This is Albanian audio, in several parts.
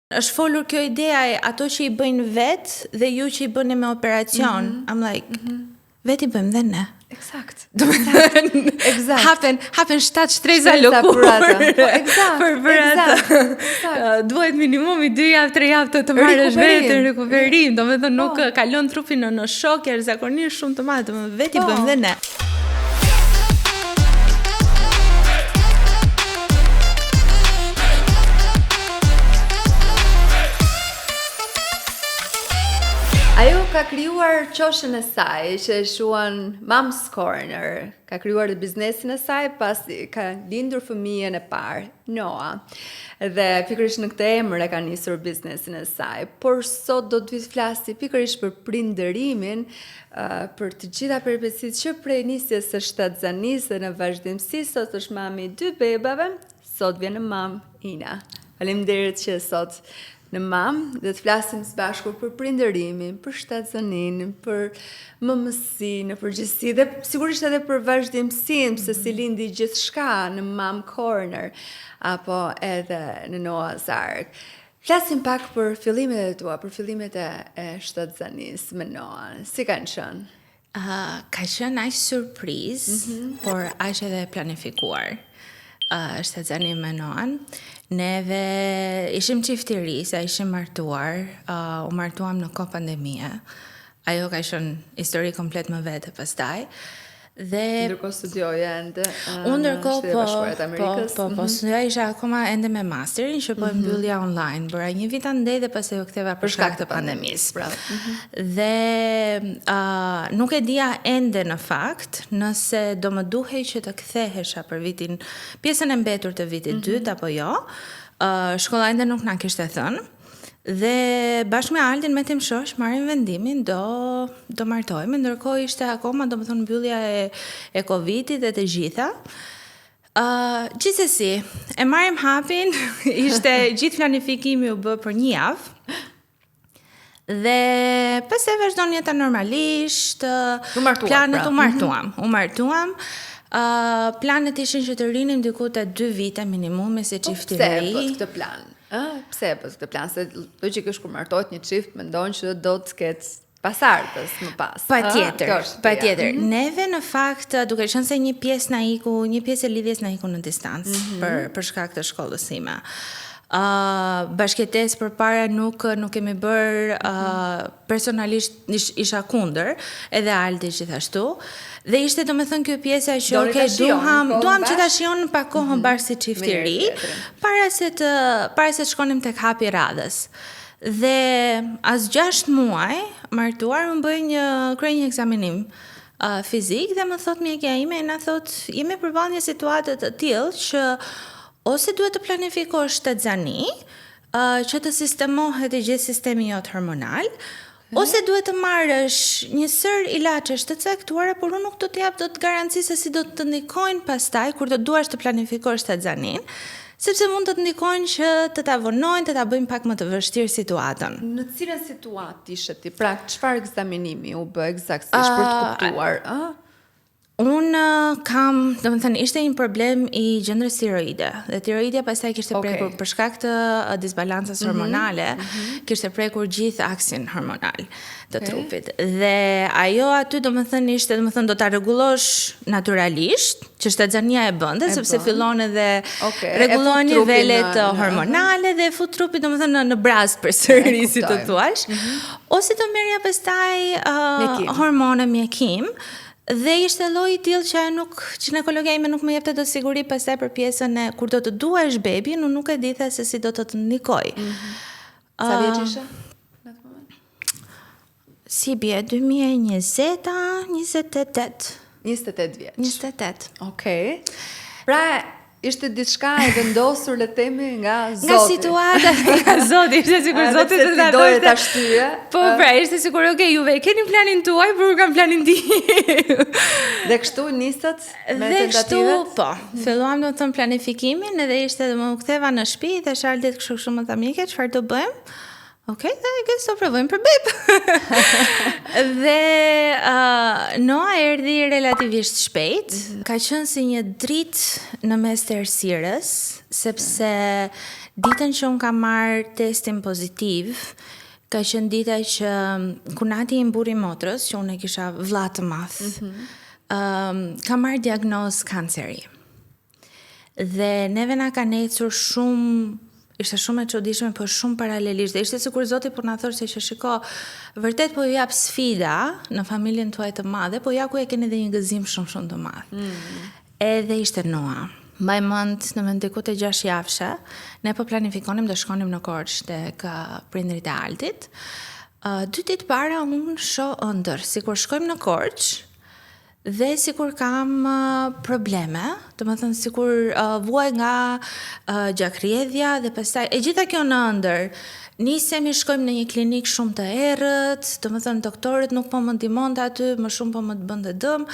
Është folur kjo ideja e ato që i bëjnë vetë dhe ju që i bëni me operacion. I'm like, vetë i bëjmë dhe ne. Eksakt. Hapen 7 shtreza lëkurë. Për ata. Duhet minimumi 2 javë, 3 javë të marrësh vetë rikuperim. Domethënë nuk kalon trupin në shok, jashtëzakonisht shumë të madh, domethënë vetë i bëjmë dhe ne. Ajo ka krijuar qoshën e saj që e shuan Mom's Corner. Ka krijuar biznesin e saj pasi ka lindur fëmijën e parë, Noah. Dhe pikërisht në këtë emër e ka nisur biznesin e saj. Por sot do të flasi pikërisht për prindërimin, për të gjitha peripecitë që prej nisjes së shtatzanisë dhe në vazhdimsi, sot është mami i 2 bebave, sot vjen mam Ina. Faleminderit që sot në mam dhe të flasim së bashku për prindërimin, për shtatzanin, për mëmësinë, në përgjithësi dhe sigurisht edhe për vazhdimsinë, se si lindi gjithçka në Mom Corner apo edhe në Noah's Ark. Flasim pak për fillimet e tua, për fillimet e shtatzanisë me Noah. Si kanë qenë? Ka qenë aq surprizë, por aq edhe planifikuar. Shtatzani me Noan. Neve ishim çiftëri, sa ishim martuar, u martuam në kohë pandemie. Ajo ka qenë histori komplet më vete pastaj. Dhe ndërkohë studioje ende po studioja isha akoma ende me masterin që po e mbyllja online, bëra 1 vit andej dhe pastaj u ktheva për shkak të pandemisë. Dhe nuk e dija ende në fakt nëse do më duhej që të kthehesha për vitin pjesën e mbetur të vitit 2 apo jo. Shkolla ende nuk na kishte thënë. Dhe bashkë me Aldin me tim shosh marrim vendimin do martojmë, ndërkohë ishte akoma domethënë mbyllja e Covidit dhe të gjitha. Gjithsesi, e marrim hapin, ishte gjithë planifikimi u bë për 1 javë. Dhe pastaj vazhdon jeta normalisht. Planet u martuam. Planet ishin që të rinim diku te 2 vite minimumi si çiftëri. Pse këtë plan? Pse për këtë plan? Se logjikisht kur martohet një çift mendon që do të ketë pasardhës më pas. Patjetër. Neve në fakt duke qenë se një pjesë e lidhjes na iku në distancë për shkak të shkollës sime. Bashkëtesë përpara nuk kemi bër, personalisht isha kundër, edhe Aldi gjithashtu. Dhe ishte domethënë kjo pjesa që duam që ta shijon pa kohën bashkë si çiftëri, para se të shkonim tek hapi i radhës. Dhe as 6 muaj martuar më bëj një ekzaminim fizik dhe më thot mjekja ime, na thot jemi përballë një situate të tillë që ose duhet të planifikosh shtatzani, që të sistemohet i gjithë sistemi jot hormonal, ose duhet të marrësh një sër ilaçesh të caktuara, por unë nuk do të jap dot garanci se si do të ndikojnë pastaj kur të duash të planifikosh shtatzanin, sepse mund të të ndikojnë që të ta vonojnë, të ta bëjnë pak më të vështirë situatën. Në cilën situatë ishe ti? Pra, çfarë ekzaminimi u bë eksaktësisht për të kuptuar, Unë kam, domethënë ishte një problem i gjendrës tiroide. Dhe tiroidja pastaj kishte prekur për shkak të disbalancës hormonale, kishte prekur gjithë aksin hormonal të trupit. Dhe ajo aty domethënë ishte, do ta rregullosh natyralisht, që shtatzania e bënte, sepse fillon edhe rregullohen nivelet hormonale dhe fut trupi domethënë në brast përsëri si të thuash. Ose do merrja pastaj hormone mjekim. Dhe ishte lloji i tillë që ginekologia ime nuk më jepte të siguri pastaj për pjesën e kur do të duash bebin, unë nuk e dita se si do të ndikoj. Sa vjeç ishe në atë moment? Si bie 2020, 28. 28 vjeç. 28. Okej. Pra ishte diçka e vendosur le të themi nga Zoti. Nga situata, nga Zoti, ishte sikur Zoti të ta doje ta shtyje. Po, pra, ishte sikur juve keni planin tuaj, por unë kam planin tim. Dhe kështu nisët me tentativet? Dhe kështu, po, filluam do të thënë planifikimin, edhe ishte më ktheva në shtëpi dhe Shaldit kështu shumë të mike, çfarë do bëjmë? Okej, dhe do provojmë për beb. Dhe Noa erdhi relativisht shpejt. Ka qenë si një dritë në mes të errësirës, sepse Ditën që unë kam marrë testin pozitiv, ka qenë dita që kur nati i mburi motrës, që unë e kisha vlla të madh, kam marrë diagnozë kanceri. Dhe neve na ka necur shumë, ishte shumë e çuditshme, por shumë paralelisht. Dhe ishte sikur Zoti po na thoshte që shiko, vërtet po ju jap sfida në familjen tuaj të madhe, po ja ku e keni edhe një gëzim shumë të madh. Edhe ishte Noa. Mbaj mend në diku te 6 javshe, ne po planifikonim të shkonim në Korçë tek prindrit e Altit. 2 ditë para unë shoh ëndër, sikur shkojmë në Korçë, dhe sikur kam probleme, do të thënë sikur vuaj nga gjakriedhja dhe pastaj e gjitha kjo në ëndër. Nisemi, shkojmë në një klinik shumë të errët, do të thënë doktorët nuk po më ndihmonte aty, më shumë po më bënte dëm.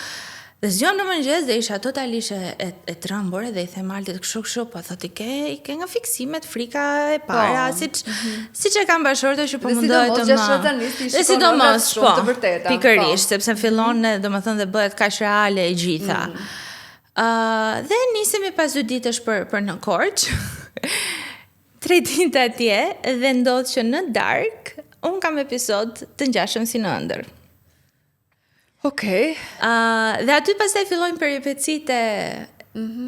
Dhe zgjon në mëngjes dhe isha totalisht e trembur dhe I them Altit kështu, po thotë I ke nga fiksimet, frika e para, siç e kam bashortë që po mundohet të më. Dhe sidomos po, pikërisht, sepse fillon domethënë dhe bëhet kaq reale e gjitha. Dhe nisemi pas 2 ditësh për në Korçë. 3 ditë atje dhe ndodh që në darkë un kam episod të ngjashëm si në ëndër. Okej. Dhe aty pastaj fillojnë peripecitë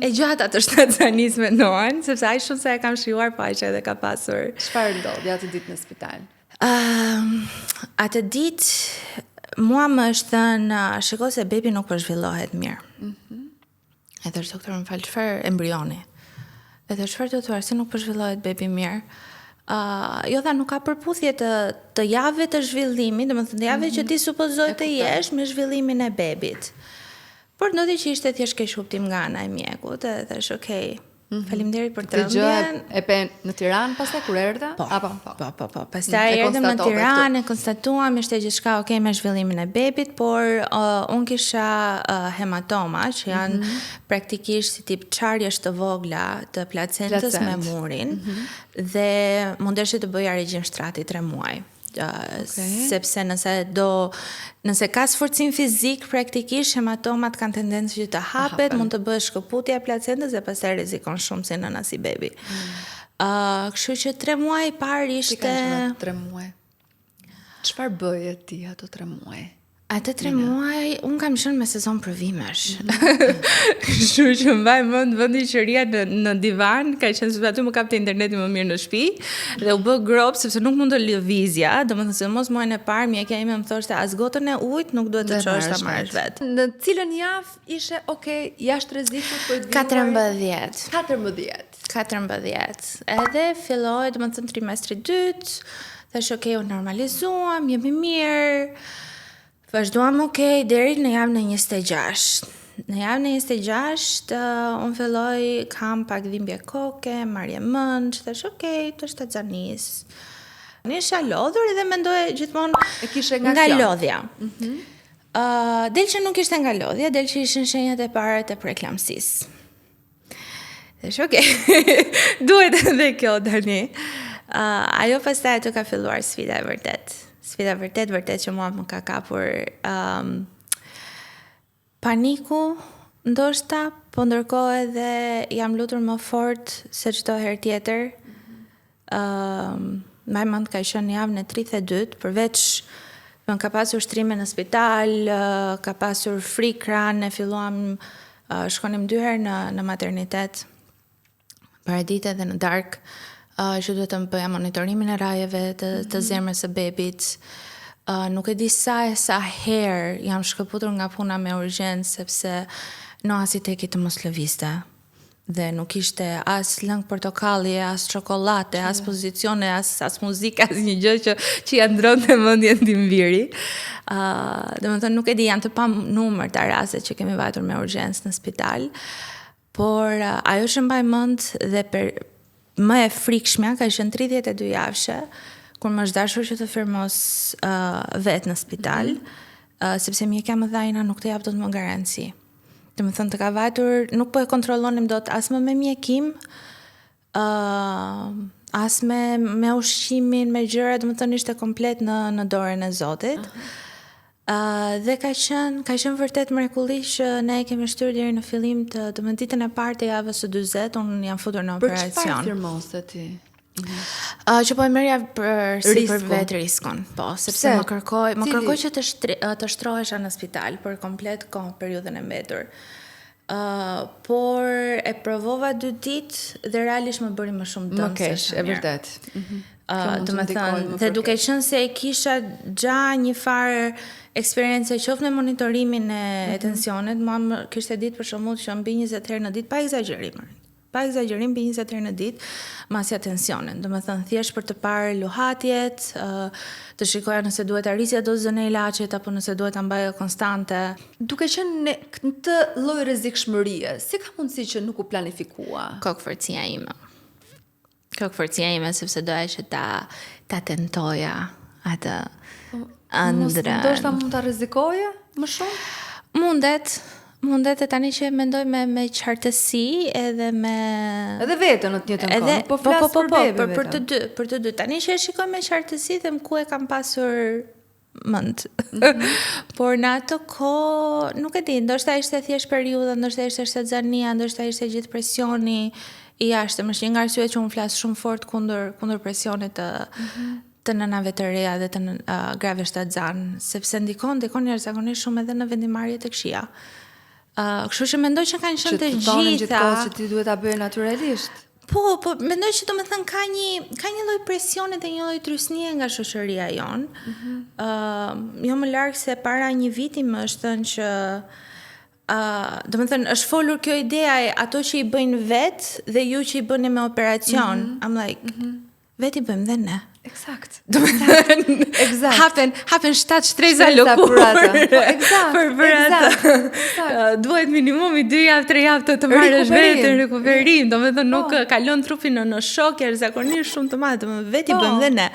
e gjata të shtatzanisë me Noan, sepse aq shumë sa e kam shijuar, po aq edhe ka pasur. Çfarë ndodhi atë ditë në spital? Atë ditë mua më është thënë, shiko se bebi nuk po zhvillohet mirë. Edhe doktor më fal, çfarë embrioni? Edhe çfarë do të thuar se nuk po zhvillohet bebi mirë? Jo dha nuk ka përputhje të javëve të zhvillimit, domethënë të javëve që ti supozoj të jesh me zhvillimin e bebit. Por ndodhi që ishte thjesht keq kuptim nga ana e mjekut, dhe thash okay, faleminderit për trembjen. E pe në Tiranë pastaj kur erdha? Po. Pastaj erdhëm në Tiranë, konstatuam ishte gjithçka okay me zhvillimin e bebit, por unë kisha hematoma, që janë praktikisht si tip çarjesh të vogla të placentës me murin, dhe mundeshte të bëja regjim shtrati 3 muaj. Sepse nëse ka sforcim fizik, praktikisht hematomat kanë tendencë që të hapet, mund të bëhet shkëputja e placentës dhe pastaj rrezikon shumë si nëna si bebi. Kështu që 3 muaj parë ishte. Ti kanë 3 muaj. Çfarë bëje ti ato 3 muaj? Atë 3 muaj, unë kam qenë me sezon provimesh. Kështu që mbaj mend vendi qeria në divan, ka qenë sepse aty më kapte interneti më mirë në shtëpi, dhe u bë grop sepse nuk mund të lëvizja, domethënë se mos muajin e parë mjekja ime më thoshte as gotën e ujit nuk duhet të çosh ta marrësh vet. Në cilën javë ishe okay, jashtë rrezikut për 14. Edhe filloi domethënë trimestri 2, thash okay, u normalizuam, jemi mirë. Vazhduam okay deri në javën e 26. Në javën e 26 unë filloj kam pak dhimbje koke, marrje mend, thash okay, të shtatzanis. Nisha lodhur edhe mendoje gjithmonë e kishe nga lodhja. Del që nuk ishte nga lodhja, del që ishin shenjat e para të preeklamsisë. Thash okay, duhet edhe kjo tani. Ajo pastaj ato ka filluar sfida e vërtet. Sfida vërtet që mua më ka kapur paniku, ndoshta, po ndërkohë edhe jam lutur më fort se çdo herë tjetër. Më mend ka qenë javën e 32, përveç më ka pasur shtrime në spital, ka pasur frikra, ne filluam shkonim 2 herë në maternitet. Paradite dhe në darkë. Që duhet të më bëja monitorimin e rajeve të zemrës së bebit. Nuk e di sa herë jam shkëputur nga puna me urgjencë, sepse Noa si teki të mos lëvizte. Dhe nuk ishte as lëng portokalli, as çokoladë, as pozicione, as muzikë, as një gjë që ja ndronte mendjen tim viri. Domethënë nuk e di, janë të pamnumër të rastet që kemi vajtur me urgjencë në spital. Por ajo që mbaj mend dhe më e frikshmja ka qenë 32 javshe, kur më është dashur që të firmos vetë në spital, sepse mjekja më dhaina nuk të jap dot më garanci. Domethënë të ka vajtur, nuk po e kontrollonim dot as më me mjekim, as me ushqimin, me gjëra, domethënë ishte komplet në dorën e Zotit. Dhe ka qenë vërtet mrekullisht që ne kemi shtyr deri në fillim të ditën e parë të javës së 40, unë jam futur në operacion. Për çfarë firmose ti? Që po e merja për Riskun. vetë riskun, po, sepse më kërkoj që të shtrohesha në spital për komplet periudhën e mbetur. Por e provova 2 ditë dhe realisht më bëri më shumë dëm. Më keq, e vërtet. Do me thënë, dhe duke qenë se e kisha gja një farë eksperiencë qoftë me monitorimin e tensionit, mua më kishte ditë për shembull që mbi 20 herë në ditë pa exagjerim mbi 20 herë në ditë masja tensionin. Do me thënë thjesht për të parë luhatjet, të shikoja nëse duhet arrisja dozën e ilaçit apo nëse duhet ta mbaja konstante. Duke qenë në këtë lloj rrezikshmërie, si ka mundësi që nuk u planifikua? Kokëforcia ime, sepse doja që ta tentoja atë ëndrrën. Ndoshta mund ta rrezikoje më shumë? Mundet e tani që mendoj me qartësi edhe me... Edhe vetën në të njëjtën kohë, po flas për bebin vetëm. Për të dy. Tani që e shikoj me qartësi dhe ku e kam pasur mend. Por në ato kohë, nuk e di, ndoshta ishte thjesht periudha, ndoshta ishte shtatzania, ndoshta ishte gjithë presioni i jashtëm, është një nga arsyet që unë flas shumë fort kundër presionit të nënave të reja dhe të grave shtatzan, sepse ndikon jashtëzakonisht shumë edhe në vendimarrje të këqija. Kështu që mendoj që kanë qenë të gjitha gjithkohë që ti duhet ta bëje natyralisht. Po, mendoj që domethënë ka një lloj presioni dhe një lloj trysnie nga shoqëria jonë. Jo më larg se para një viti më është thënë që domethënë është folur kjo ideja e ato që i bëjnë vetë dhe ju që i bëni me operacion. I'm like, vetë i bëjmë dhe ne. Eksakt. Eksakt. Hapen 7 shtreza lëkurë. Për bërë. Duhet minimumi 2 javë, 3 javë të marrësh vetën rikuperim. Domethënë nuk kalon trupin në shok, zakonisht shumë të madh, domethënë vetë i bën dhe ne.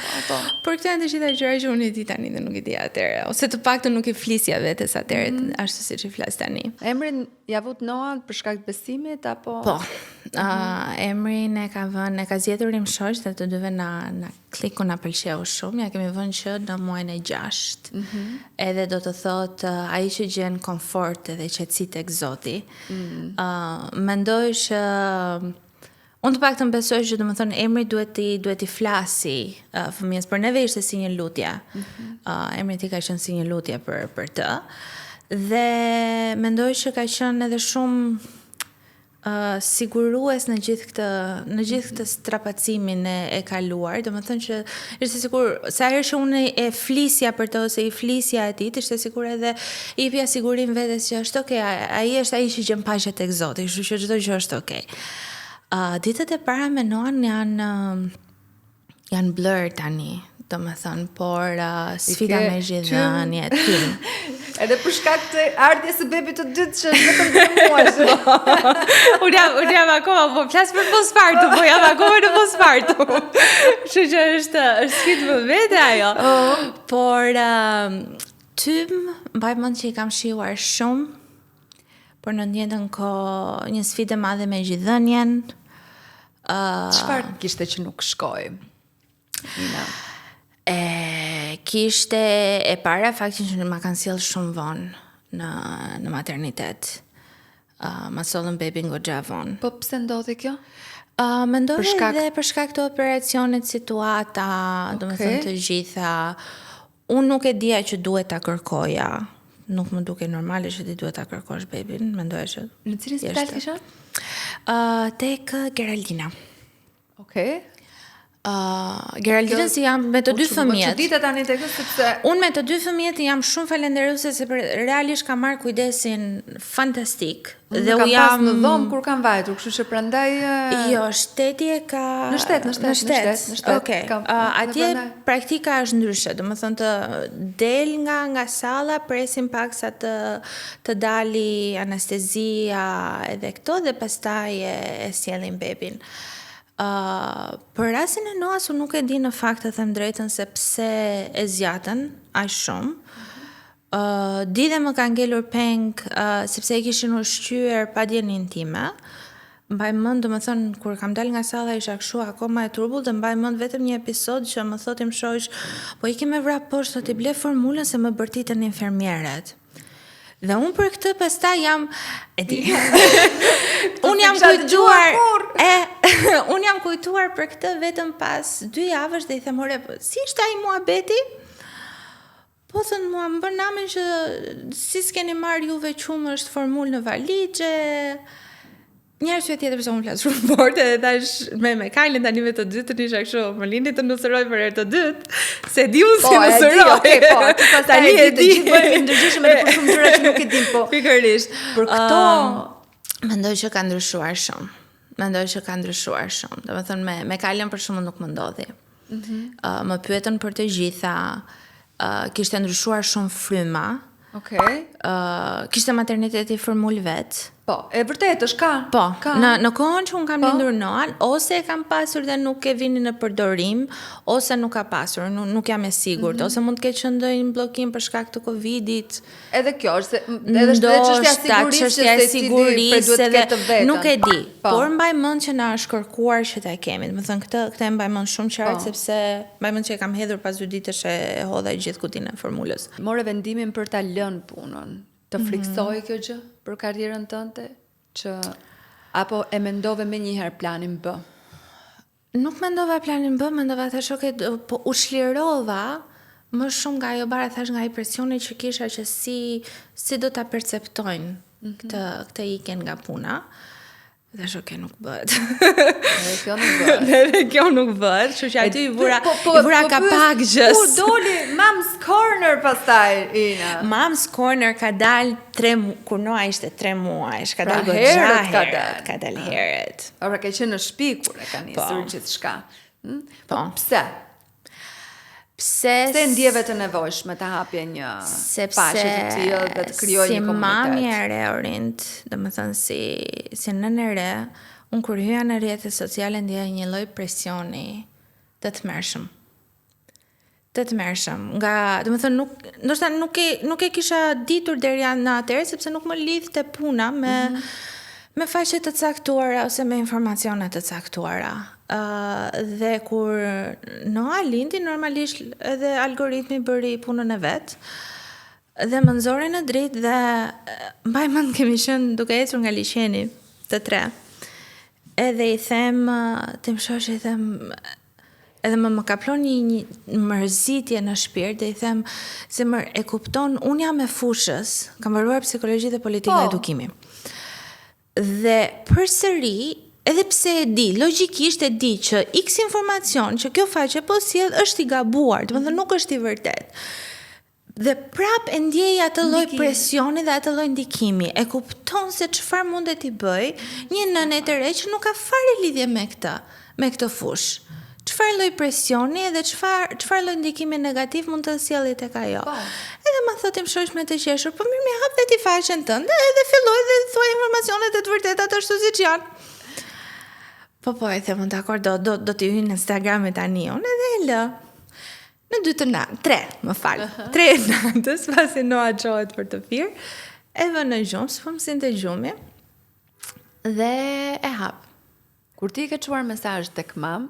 Por këto janë të gjitha gjëra që unë i di tani dhe nuk i di atëherë, ose të paktën nuk i flisja vetes atëherë, ashtu siç i flas tani. Emrin ja vut Noa për shkak të besimit apo? Po. Emrin e ka zgjedhur im shoq dhe të dyve na kliku na pëlqeu shumë, ja kemi vënë që në muajin e 6. Edhe do të thotë ai që gjen komfort edhe qetësi tek Zoti. Mendoj që unë të paktën besoj që domethënë emri duhet i flasi fëmijës, për neve ishte si një lutje. Emri i tij ka qenë si një lutje për të. Dhe mendoj që ka qenë edhe shumë sigurues në gjithë këtë strapacimin e kaluar, domethënë që ishte sikur sa herë që unë e flisja për të ose i flisja atij, ishte sikur edhe i jepja sigurim vetes që është okay, ai është ai që gjen paqe tek Zoti, kështu që çdo gjë është okay. Ditët e para me Noan janë blur tani, domethënë, por sfida me zhidhënie tim. Edhe për shkak të ardhjes së bebit të dytë që është vetëm 3 muaj. Unë jam akoma, po flas për postpartum, po jam akoma në postpartum. Kështu që është sfidë më vete ajo. Por tym mbaj mend që i kam shijuar shumë, por në njëjtën kohë një sfidë e madhe me zhidhënien. Çfarë kishte që nuk shkoi? Kishte e para faktin që ma kanë sjellë shumë vonë në maternitet. Ma sollën bebin goxha vonë. Po pse ndodhi kjo? Mendoj edhe për shkak të operacionit, situata, domethënë të gjitha. Unë nuk e dija që duhet ta kërkoja. Nuk më duke normale që ti duhet ta kërkosh bebin, mendoja që. Në cilin spital kisha? Tek Geraldina. Okej. Geraldina si jam me të dy fëmijët. Çudita tani tek sepse unë me të dy fëmijët jam shumë falendëruese se realisht kam marrë kujdesin fantastik dhe u jam në dhomë kur kam vajtur, kështu që prandaj jo, shteti e ka në shtet. Okej. Atje praktika është ndryshe, domethënë të del nga salla, presim pak sa të dali anestezia edhe këto dhe pastaj e sjellin bebin. Për rastin e Noas unë nuk e di në fakt të them drejtën se pse e zjatën aq shumë. Di dhe më ka ngelur peng sepse e kishin ushqyer pa dijen intime. Mbaj mend, domethënë kur kam dalë nga salla isha kështu akoma e turbull dhe mbaj mend vetëm një episod që më thotë im shoq, po i kemë vrap poshtë ti ble formulën se më bërtitën infermierët. Dhe unë për këtë pastaj jam unë jam kujtuar unë jam kujtuar për këtë vetëm pas 2 javësh dhe I them ore, si ishte ai muhabeti? Po thënë mua, më bën namin që si s'keni marrë juve qumë është formul në valixhe. Një arsye tjetër pse unë flas shumë fort edhe tash me Kajlën tani me të dytën isha kështu, më lindi të nusëroj për herë të dytë, se di unë si nusëroj. Po, tani e di. Gjithë bëjmë ndërgjeshëm edhe për shumë gjëra që nuk e dim, po. Pikërisht. Për këto mendoj që ka ndryshuar shumë. Domethënë me Kajlën për shkakun nuk më ndodhi. Më pyetën për të gjitha, kishte ndryshuar shumë fryma. Okej. Kishte materniteti formul vet. Po, e vërtet është ka. Po, në kohën që unë kam lindur Noan, ose e kam pasur dhe nuk e vini në përdorim, ose nuk ka pasur, nuk jam e sigurt, ose mund të ketë qenë ndonjë bllokim për shkak të Covidit. Edhe kjo është edhe çështja e sigurisë se duhet të ketë nuk e di. Por mbaj mend që na është kërkuar që ta kemi. Do të thënë këtë e mbaj mend shumë qartë sepse mbaj mend që e kam hedhur pas 2 ditësh e hodha gjithë kutinë e formulës. Morë vendimin për ta lënë punën. Të friksoi kjo gjë për karrierën tënde që apo e mendove menjëherë planin B? Nuk mendova planin B, mendova thash po u shlirova më shumë nga ajo bara thash nga ai presioni që kisha që si do ta perceptojnë këtë ikjen nga puna. Thash nuk bëhet. Edhe kjo nuk bëhet, kështu që aty I vura kapak gjës. Ku doli Mom's Corner pastaj Ina? Mom's Corner ka dal kur Noa ishte 3 muaj, ka dal ka dal herët. Ora ka qenë në shtëpi kur e ka nisur gjithçka. Po, pse? Pse ndjeve të nevojshme të hapje një pashë të tillë dhe të krijojë një komunitet? Si mami e re Orint, domethënë si nënë e re, unë kur hyja në rrjetet sociale ndjeja një lloj presioni të tmerrshëm. Nga, domethënë ndoshta nuk e kisha ditur deri në atëherë sepse nuk më lidhte puna me faqe të caktuara ose me informacione të caktuara. Dhe kur Noa lindi, normalisht edhe algoritmi bëri punën e vet. Dhe më nxori në dritë dhe mbaj mend kemi qenë duke ecur nga liçeni të 3. Edhe I them tim shoqe, I them edhe më kaplon një mërzitje në shpirt dhe I them se e kupton, unë jam e fushës, kam mbaruar psikologji dhe politika edukimi. Dhe përsëri, edhe pse e di, logjikisht e di që X informacion që kjo faqe po sjell është I gabuar, domethënë nuk është I vërtet. Dhe prap e ndjej atë lloj presioni dhe atë lloj ndikimi. E kupton se çfarë mundet t'i bëj një nënë e re që nuk ka fare lidhje me këtë fushë. Çfarë lloj presioni edhe çfarë lloj ndikimi negativ mund të sjellë tek ajo. Edhe më thotim shoq me të qeshur, po mirë, hap vetë faqen tënde edhe filloj dhe thuaj informacionet e të vërteta ashtu siç janë. Po, e them dakor, do t'i hyj në Instagram tani, unë edhe e lë. Në 3, më fal. 3 natës, pasi Noa çohet për të pirë, e vë në gjumë, s'po më sinte gjumi, dhe e hap. Kur ti ke çuar mesazh tek mam,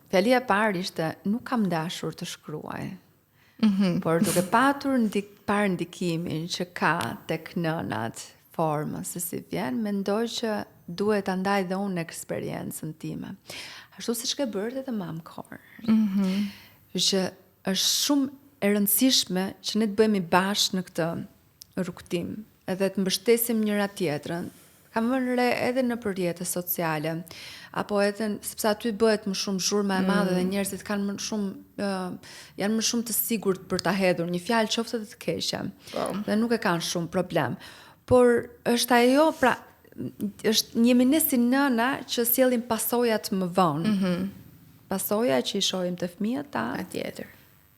fjalia e parë ishte nuk kam dashur të shkruaj. Por duke patur parë ndikimin që ka tek nënat, formës se si vjen, mendoj që duhet ta ndaj dhe unë eksperiencën time. Ashtu siç ke bërë edhe Mom Corner. Që është shumë e rëndësishme që ne të bëhemi bashkë në këtë rrugtim, edhe të mbështesim njëra tjetrën. Kam vënë re edhe në rrjetet sociale, apo edhe sepse aty bëhet më shumë zhurmë e madhe dhe njerëzit kanë janë më shumë të sigurt për ta hedhur një fjalë qoftë të keqe. Dhe nuk e kanë shumë problem. Por është ajo, pra, është jemi ne si nëna që sjellim pasojat më vonë. Pasoja që I shohim të fëmijët ta, patjetër.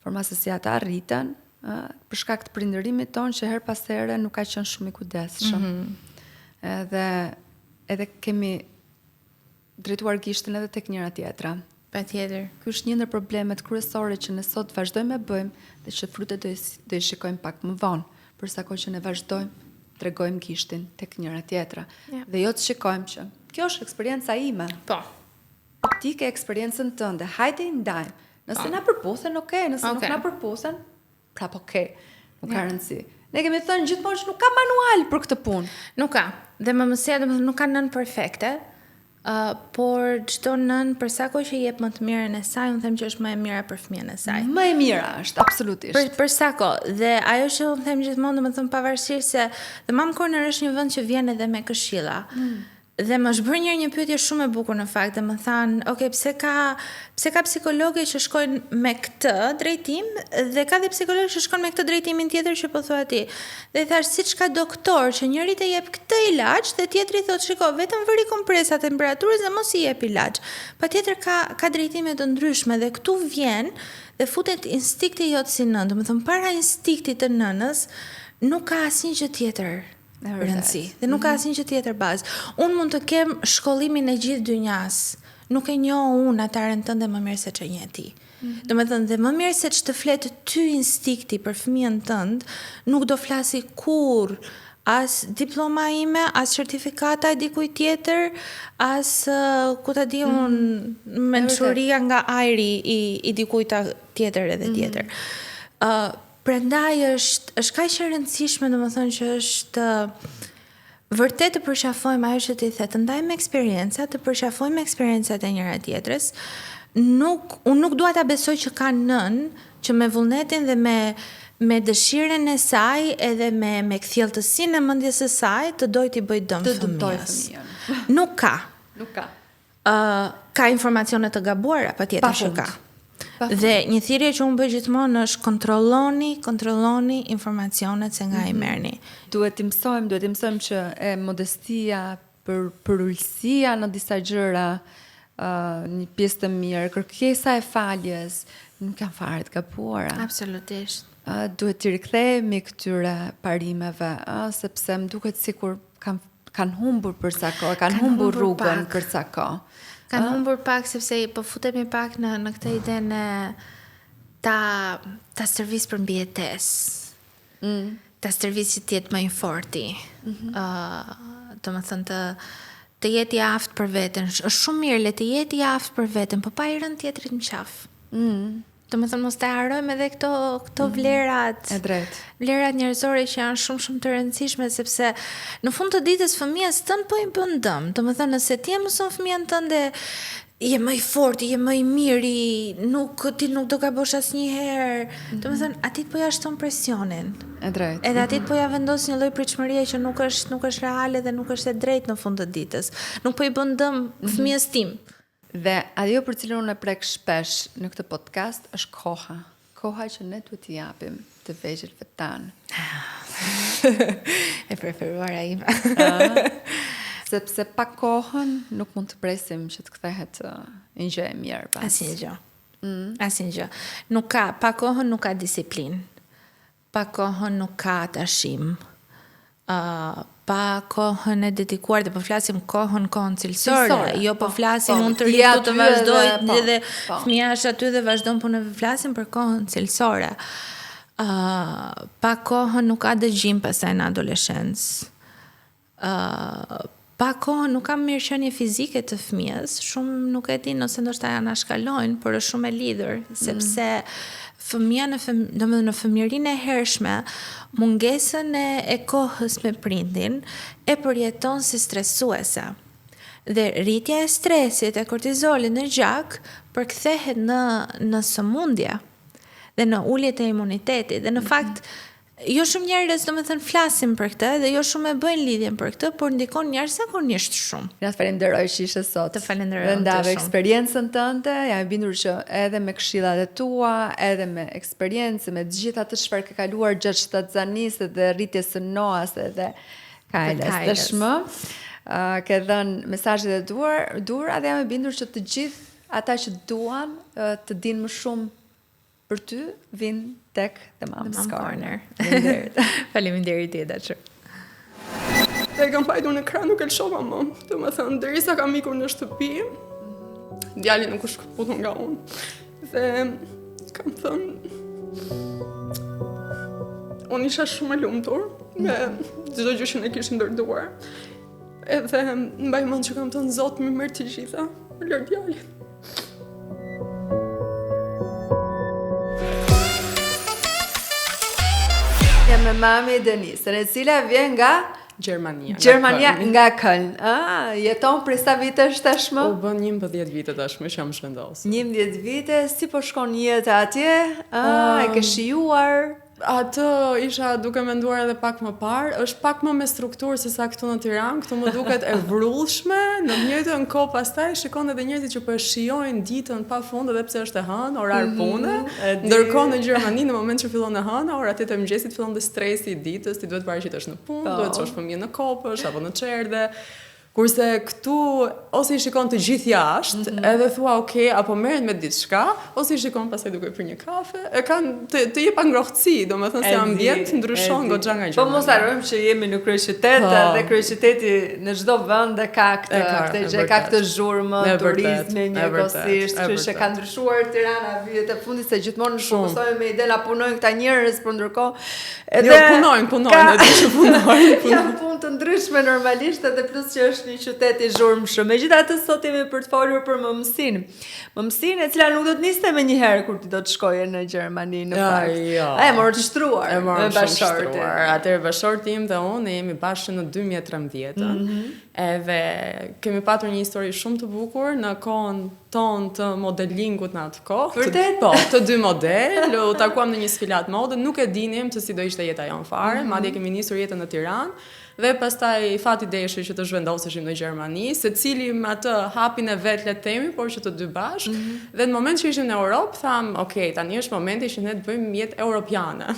Forma se si ata arritën, për shkak të prindërimit tonë që her pas here nuk ka qenë shumë I kujdesshëm. Edhe kemi drejtuar gishtin edhe tek njëra tjetra. Patjetër. Ky është një ndër problemet kryesore që ne sot vazhdojmë e bëjmë dhe që frutet do I shikojmë pak më vonë, përsa kohë që ne vazhdojmë tregojmë gishtin tek njëra tjetra. Dhe jo të shikojmë që kjo është eksperjenca ime. Po. Ti ke eksperiencën tënde, hajde I ndajmë. Nëse na përputhen, okay, nëse nuk na përputhen, prap okay. Nuk ka rëndësi. Ne kemi thënë gjithmonë që nuk ka manual për këtë punë. Nuk ka. Dhe mamësia domethënë nuk ka nën perfekte. Por çdo nën për sa kohë që jep më të mirën e saj, unë them që është më e mira për fëmijën e saj. Më e mira është, absolutisht. Për sa kohë. Dhe ajo që unë them gjithmonë, domethënë pavarësisht se The Mom Corner është një vend që vjen edhe me këshilla. Dhe më është bërë një pyetje shumë e bukur në fakt, dhe më thanë, okay, pse ka psikologe që shkojnë me këtë drejtim dhe ka dhe psikologe që shkojnë me këtë drejtimin tjetër që po thua ti. Dhe i thash, siç ka doktor që njëri të jep këtë ilaç dhe tjetri thotë, shiko, vetëm vëri kompresa temperaturës dhe mos i jep ilaç. Patjetër ka drejtime të ndryshme dhe këtu vjen dhe futet instinkti jot si nën, domethënë para instinktit të nënës nuk ka asnjë gjë tjetër rëndësi dhe nuk ka asnjë gjë tjetër bazë. Unë mund të kem shkollimin e gjithë dynjas, nuk e njoh unë ataren tënde më mirë se që njeh ti. Domethënë dhe më mirë se ç'të flet ty instinkti për fëmijën tënd, nuk do flasi kurr as diploma ime, as certifikata e dikujt tjetër, as ku ta di unë mençuria nga ajri i dikujt tjetër edhe tjetër. Prandaj është kaq e rëndësishme, domethënë që është vërtet të përqafojmë ajo që ti the, të ndajmë eksperjenca, të përqafojmë eksperiencat e njëra tjetrës. Unë nuk dua ta besoj që ka nën që me vullnetin dhe me dëshirën e saj edhe me kthjelltësinë e mendjes së saj të dojë t'i bëj dëm fëmijës. Nuk ka. Nuk ka. Ka informacione të gabuara, patjetër që ka. Dhe një thirrje që unë bëj gjithmonë është kontrolloni informacionet se nga i merrni. Duhet të mësojmë që e modestia, për ulësia në disa gjëra, një pjesë të mirë, kërkesa e faljes, nuk janë fare të gabuara. Absolutisht. Duhet të rikthehemi këtyre parimeve, sepse më duket sikur kanë humbur për sa kohë, kanë humbur rrugën për sa kohë. Kanë humbur pak sepse po futemi pak në këtë idenë ta servis për mbijetesë. Ta servisi të jetë më i forti. Domethënë të jetë i aftë për veten. Është shumë mirë le të jetë i aftë për veten, po pa i rënë tjetrit në qafë. Domethënë mos ta harrojmë edhe këto vlerat. E drejtë. Vlerat njerëzore që janë shumë të rëndësishme sepse në fund të ditës fëmijës tënd po i bën dëm. Domethënë nëse ti e mëson fëmijën tënde je më i fortë, je më i miri, ti nuk do gabosh asnjëherë. Domethënë aty po ja shton presionin. E drejtë. Edhe aty po ja vendos një lloj pritshmërie që nuk është reale dhe nuk është e drejtë në fund të ditës. Nuk po i bën dëm fëmijës tim. Dhe ajo për cilën unë e prek shpesh në këtë podcast është koha. Koha që ne duhet t'i japim të vegjëlve tanë. E preferuara ime. Sepse pa kohën nuk mund të presim që të kthehet një gjë e mirë pas. Asnjë gjë. Pa kohën nuk ka disiplinë. Pa kohën nuk ka tashim. Pa kohën e dedikuar, dhe po flasim kohën cilësore, jo po flasim unë të rritu të vazhdoj dhe fëmija është aty dhe vazhdojnë, po në flasim për kohën cilësore. Pa kohën nuk ka dëgjim pastaj në adoleshencë. Pa kohën nuk ka mirëqenie fizike të fëmijës, shumë nuk e din ose ndoshta ja anashkalojnë, por është shumë e lidhur, sepse fëmija në fëmijërinë e hershme, mungesën e kohës me prindin e përjeton si stresuese. Dhe rritja e stresit e kortizolit në gjak përkthehet në sëmundje dhe në uljet e imunitetit. Dhe në fakt, jo shumë njerëz domethënë flasin për këtë dhe jo shumë e bëjnë lidhjen për këtë, por ndikon jashtëzakonisht shumë. Ja të falenderoj që ishe sot. Të falenderoj. Dhe ndave eksperiencën tënde, jam e bindur që edhe me këshillat e tua, edhe me eksperiencë, me të gjitha të çfarë ke kaluar gjatë shtatzanisë dhe rritjes së Noas edhe Kajles tashmë, ke dhënë mesazhet e dura dhe jam e bindur që të gjithë ata që duan të dinë më shumë për ty, vinë tek The Mom's Corner. Faleminderit ti, Daçur. E kam pajtur në krah, nuk e lëshova më. Domethënë, derisa kam ikur në shtëpi, djali nuk është shkëputur nga unë. Dhe kam thënë, unë isha shumë e lumtur me çdo gjë që ne kishim ndërtuar. Edhe mbaj mend që kam thënë, Zot më merr të gjitha, lër djalin. Jam me mami Denisën, e cila vjen nga Gjermania nga Köln. Jeton prej sa vitesh tashmë? U bën 11 vite tashmë që jam zhvendosur. 11 vite, si po shkon jeta atje? E ke shijuar? Atë isha duke menduar edhe pak më parë, është pak më me strukturë se sa këtu në Tiranë, këtu më duket e vrullshme, në të njëjtën kohë pastaj shikon edhe njerëzit që po e shijojnë ditën pafund edhe pse është e hënë, orar pune, ndërkohë në Gjermani në moment që fillon e hëna, ora 8 e mëngjesit fillon dhe stresi i ditës, ti duhet paraqitesh në punë, duhet të çosh fëmijën në kopësh apo në çerdhe. Kurse këtu ose i shikon të gjithë jashtë, edhe thua okay, apo merret me diçka, ose i shikon pastaj duke pirë një kafe, e kanë të jep ngrohtësi, domethënë se ambient ndryshon goxha nga gjë. Po mos harrojmë që jemi në kryeqytet dhe kryeqyteti në çdo vend ka këtë gjë, ka këtë zhurmë turizmi njëkohësisht, kështu që ka ndryshuar Tirana vitet e fundit se gjithmonë fokusohemi me idenë punojnë këta njerëz, por ndërkohë edhe punojnë, edhe që punojnë. Janë punë të ndryshme normalisht edhe plus që është një qytet i zhurmshëm. Megjithatë sot jemi për të folur për mëmsinë. Mëmsinë e cila nuk do të niste më një herë kur ti do të shkoje në Gjermani në fakt. E morë të shtruar me bashkëshortin. Atëherë bashkëshorti im dhe unë jemi bashkë në 2013. Edhe kemi patur një histori shumë të bukur në kohën tonë të modelingut në atë kohë. Vërtet? Po, të dy model, u takuam në një sfilat mode, nuk e dinim se si do ishte jeta jonë fare, madje kemi nisur jetën në Tiranë. Dhe pastaj fati deshi që të zhvendoseshim në Gjermani, secili me atë hapin e vet le të themi, por që të dy bashkë. Dhe në moment që ishim në Europë, tham, okay, tani është momenti që ne të bëjmë jetë europiane.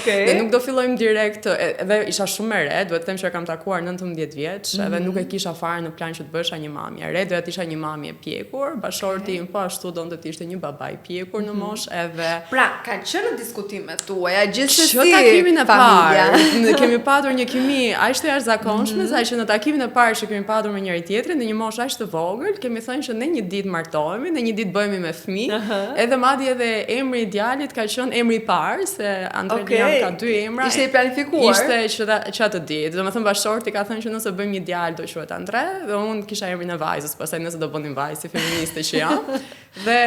Dhe nuk do fillojmë direkt, edhe isha shumë e re, duhet të them që kam takuar 19 vjeç, edhe nuk e kisha fare në plan që të bësha një mami e re, doja të isha një mami e pjekur, bashkëshorti im po ashtu donte të ishte një baba i pjekur në moshë, edhe pra, ka qenë diskutimet tuaja gjithsesi. Që takimin e parë, kemi patur një kimi jashtëzakonshme, sa që në takimin e parë që kemi patur me njëri tjetrin, në një moshë aq të vogël, kemi thënë që ne një ditë martohemi, ne një ditë bëhemi me fëmijë, edhe madje edhe emri i djalit ka qenë emri i parë, se Andrelia ka 2 emra. Ishte i planifikuar. Ishte që atë ditë. Domethënë bashkëshorti ka thënë që nëse bëjmë një djalë do quhet Andre, dhe unë kisha emrin e vajzës, pastaj nëse do bënim vajzë si feministe që jam. Dhe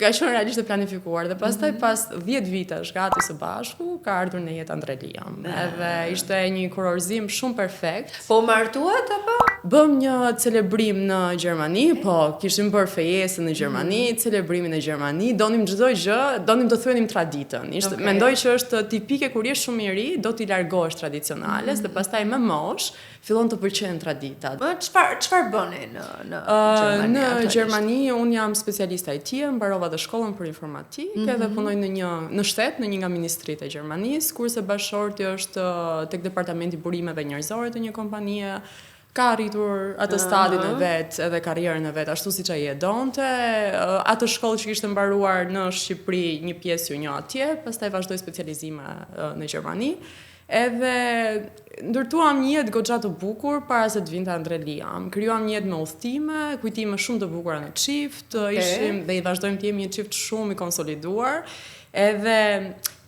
ka qenë realisht e planifikuar dhe pastaj pas 10 vitesh gati së bashku ka ardhur në jetë Andrelia. Edhe ishte një kurorëzim shumë perfekt. Po martuat apo? Bëm një celebrim në Gjermani, po kishim bërë fejesën në Gjermani, celebrimin në Gjermani, donim çdo gjë, donim të thyenim traditën. Mendoj që është tipike kur je shumë i ri, do t'i largohesh tradicionales dhe pastaj me moshë fillon të pëlqejnë traditat. Çfarë bëni në Gjermani? Në Gjermani un jam specialist IT, mbarova dhe shkollën për informatikë edhe punoj në shtet, në një nga ministritë e Gjermanisë, kurse bashkëshorti është tek departamenti burimeve njerëzore të një kompanie. Ka arritur atë stadin e vet, edhe karrierën e vet, ashtu siç ai e donte. Atë shkollë që kishte mbaruar në Shqipëri, një pjesë ju një atje, pastaj vazhdoi specializime në Gjermani. Edhe ndërtuam një jetë goxha të bukur para se të vinte Andrelia. Krijuam një jetë me udhëtime, kujtime shumë të bukura në çift, ishim dhe i vazhdojmë të jemi një çift shumë i konsoliduar. Edhe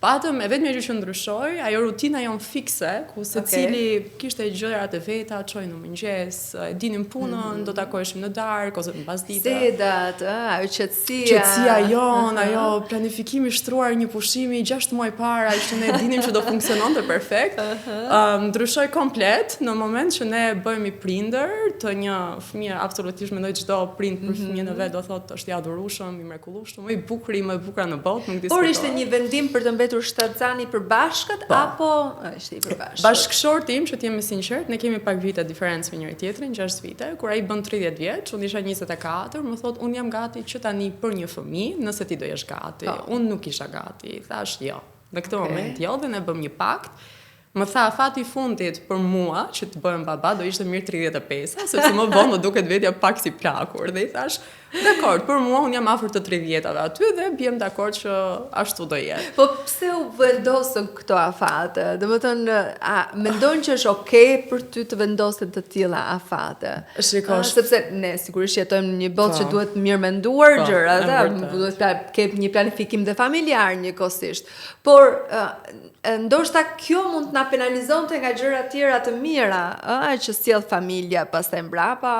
patëm e vetmja gjë që ndryshoi, ajo rutina jon fikse, ku secili kishte gjërat e veta, çoi në mëngjes, e dinim punën, do takoheshim në darkë ose në pasdite. Sedat, ajo qetësia. Qetësia jon, ajo planifikimi i shtruar një pushimi 6 muaj para, që ne dinim që do funksiononte perfekt. Ndryshoi komplet në moment që ne bëhemi prindër të një fëmie, absolutisht mendoj çdo prind për fëmijën e vet do thotë është i adhurueshëm, i mrekullueshëm, më i bukur në botë, nuk di. Por ishte një vendim për të mbetur shtatzani përbashkët apo ishte i përbashkët? Bashkëshorti im, që t'jemi sinqert, ne kemi pak vite diferencë me njëri tjetrin, 6 vite, kur ai bën 30 vjeç, unë isha 24, më thotë unë jam gati që tani për një fëmijë, nëse ti do jesh gati. Unë nuk isha gati, thash jo. Në këtë moment jo, dhe ne bëm një pakt. Më tha fati fundit për mua që të bëhem baba do ishte mirë 35, sepse më vonë më duket vetja pak si plakur dhe I thash, dakord, për mua unë jam afër të 30-ave aty dhe bjem dakord që ashtu do jetë. Po pse u vendosën këto afate? Domethënë, a mendon që është okay për ty të vendosen të tilla afate? Shikosh, sepse ne sigurisht jetojmë në një botë që duhet mirë menduar gjërat, duhet të ketë një planifikim dhe familjar njëkohësisht. Por ndoshta kjo mund të na penalizonte nga gjëra tjera të mira, që sjell familja pastaj mbrapa,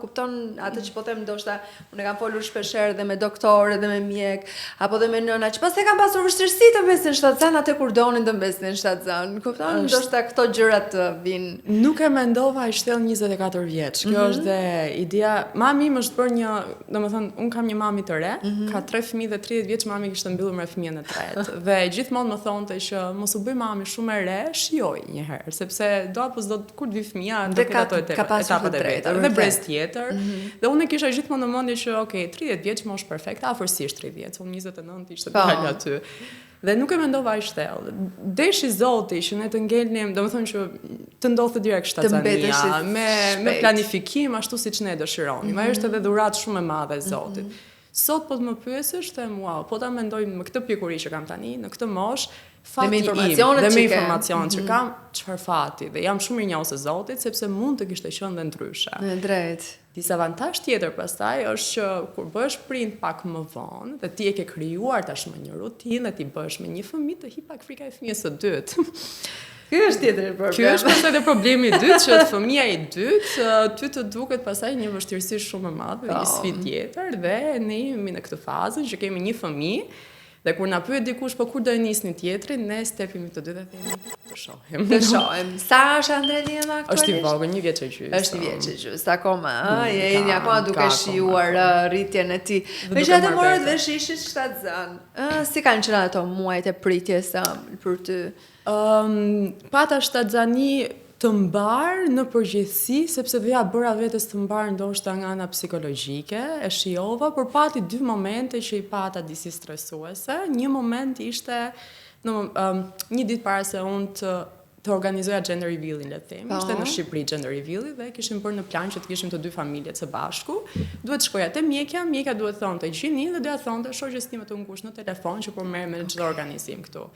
kupton atë që po them ndoshta unë kam folur shpeshherë edhe me doktorë dhe me mjek, apo dhe me nëna që pas e kanë pasur vështirësi të mbesin shtatzan atë kur donin të mbesin shtatzan. Kupton? Ndoshta këto gjërat të vinë. Nuk e mendova i shtell 24 vjeç. Kjo është dhe idea. Mami im është bërë një, domethënë, un kam një mami të re, ka 3 fëmijë dhe 30 vjeç mami kishte mbyllur me fëmijën e tretë. Dhe gjithmonë më thonte që mos u bëj mami shumë e re, shijoj një herë, sepse do apo s'do kur të vi fëmia do të ato etapat e veta. Dhe brez tjetër. Dhe unë kisha gjithmonë në mendje që okay, 30 vjeç moshë perfekte, afërsisht 30, unë 29 ishte dal aty. Dhe nuk e mendova aq thellë. Deshi Zoti që ne të ngelnim, domethënë që të ndodhte direkt shtatzania, me planifikim ashtu siç ne dëshironim. Ajo është edhe dhuratë shumë e madhe e Zotit. Sot po të më pyesësh, them wow, po ta mendoj me këtë pikuri që kam tani, në këtë moshë, fati im dhe me informacionet që kam, çfarë fati, dhe jam shumë i njohës e Zotit sepse mund të kishte qenë dhe ndryshe. Në drejt. Disavantazh tjetër pastaj është që kur bëhesh prind pak më vonë dhe ti e ke krijuar tashmë një rutinë dhe ti bëhesh me një fëmijë, të hi pak frika e fëmijës së dytë. Ky është tjetër problem. Ky është pastaj edhe problemi i dytë që fëmia i dytë ty të duket pastaj një vështirësi shumë e madhe, një sfidë tjetër dhe ne jemi në këtë fazë që kemi një fëmijë dhe kur na pyet dikush po kur do e nisni tjetrin, ne stepimi të dytë dhe themi të shohim. Të shohim. Sa është Andrelina aktualisht? Është i vogël, 1 vjeç e gjysmë. Është 1 vjeç e gjysmë. Akoma, jeni akoma duke shijuar rritjen e tij. Megjithatë morët vesh ishit shtatzan. Si kanë qenë ato muajt e pritjes për ty? Pata shtatzani të mbar në përgjithësi, sepse dhe ja bëra vetes të mbar ndoshta nga ana psikologjike, e shijova, por pati 2 momente që i pata disi stresuese. Një moment ishte një ditë para se unë të organizoja gender reveal-in, le të themi. Ishte në Shqipëri gender reveal-i dhe kishim bërë në plan që të kishim të 2 familjet së bashku. Duhet shkoja te mjekja duhet thonte gjinin dhe duhet thonte shoqes time të ngushtë në telefon që po merr me çdo organizim këtu.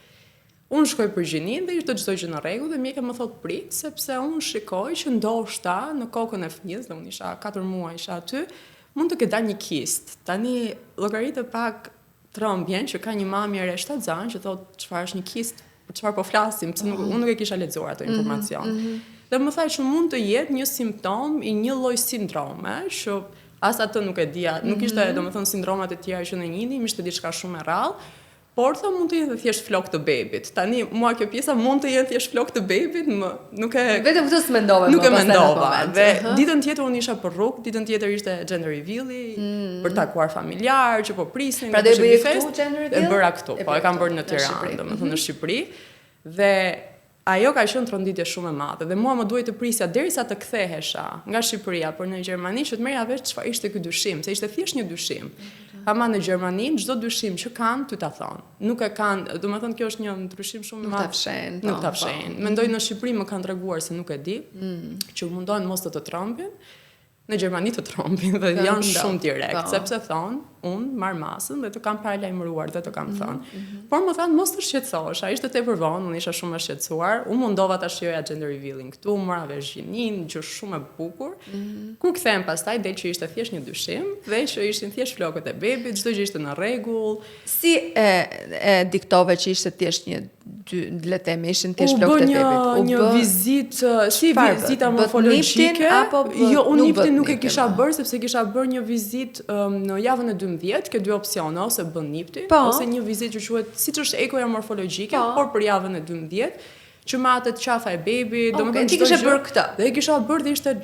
Unë shkoj për gjinin dhe ishte çdo gjë në rregull dhe mjeka më thot prit sepse unë shikoj që ndoshta në kokën e fëmijës, dhe unë isha 4 muaj isha aty, mund të ketë dalë një kist. Tani llogaritë pak trembjen që ka një mami e re shtatzan që thot çfarë është një kist, për çfarë po flasim, pse unë nuk e kisha lexuar ato informacion. Dhe më tha që mund të jetë një simptom i një lloj sindrome që as atë nuk e dija, nuk ishte domethënë sindromat e tjera që ne njihnim, ishte diçka shumë e rrallë. Por tha mund të jetë thjesht flok të bebit. Tani mua kjo pjesa mund të jetë thjesht flok të bebit, nuk e vetëm këtë s'mendova. Nuk e mendova. Dhe ditën tjetër unë isha për rrugë, ditën tjetër ishte gender reveal-i për takuar familjar që po prisnin. Pra do e bëje këtu gender reveal? E bëra këtu, po e kam bërë në Tiranë, domethënë në Shqipëri. Dhe ajo ka qenë tronditje shumë e madhe dhe mua më duhej të prisja derisa të kthehesha nga Shqipëria për në Gjermani që të merja vesh çfarë ishte ky dyshim, se ishte thjesht një dyshim. Ama në Gjermani çdo dyshim që kanë ty ta thon. Nuk e kanë, domethënë kjo është një ndryshim shumë i madh. Nuk ta fshin. Mendoj në Shqipëri më kanë treguar se nuk e di, që mundohen mos të trombin. Në Gjermani të trombin dhe janë shumë direkt, sepse thon, unë marr masën dhe të kam paralajmëruar dhe të kam thënë. Por më thanë mos të shqetësohesh, ai ishte tepër vonë, unë isha shumë e shqetësuar, unë mundova ta shijoja gender reveal-in këtu, mora vesh gjinin, gjë shumë e bukur. Kur kthehem pastaj del që ishte thjesht një dyshim dhe që ishin thjesht flokët e bebit, çdo gjë ishte në rregull. Si e diktove që ishte thjesht një le të themi ishin thjesht flokët e bebit? Një vizitë, si vizita morfologjike, jo unë niptin nuk e kisha bërë sepse kisha bërë një vizitë në javën e 12, ke 2 opsione, ose bën nipti, ose një vizitë që quhet siç është ekoja morfologjike, por për javën e 12, që me atë qafa e bebit, domethënë ti kishe bërë këtë. Dhe e kisha bërë dhe ishte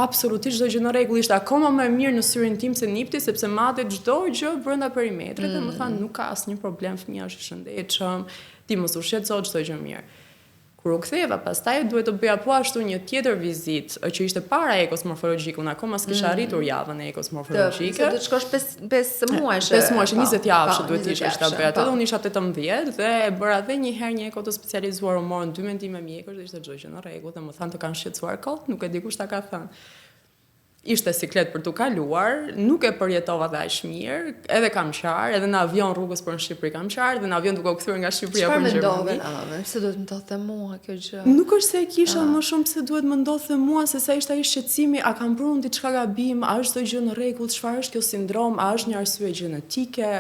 absolutisht çdo gjë në rregull, ishte akoma më e mirë në syrin tim se nipti sepse madhe çdo gjë brenda perimetrit dhe më thanë nuk ka asnjë problem, fëmia është i shëndetshëm, ti mos u shqetëso, çdo gjë mirë. Kur u ktheva, pastaj duhet të bëja po ashtu një tjetër vizitë që ishte para ekos morfologjike, unë akoma s'kisha arritur javën e ekos morfologjike. Do të shkosh 5 muajsh. 5 muajsh, 20 javë që duhet të ishte bëja atë. Unë isha 18 dhe e bëra edhe një herë një eko të specializuar, u morën 2 mendime mjekësh dhe ishte çdo gjë në rregull dhe më thanë të kanë shqetësuar kot, nuk e di kush ta ka thënë. Ishte siklet për t'u kaluar, nuk e përjetova dhe aq mirë, edhe kam qarë, edhe në avion rrugës për në Shqipëri kam qarë, edhe në avion duke u kthyer nga Shqipëria për në Gjermani. Çfarë mendove? Se duhet më ndodhte mua kjo gjë? Nuk është se e kisha më shumë se duhet më ndodhte mua, se sa ishte ai shqetësimi, a kam bërë diçka gabim, a është çdo gjë në rregull, çfarë është kjo sindrom, a është një arsye gjenetike.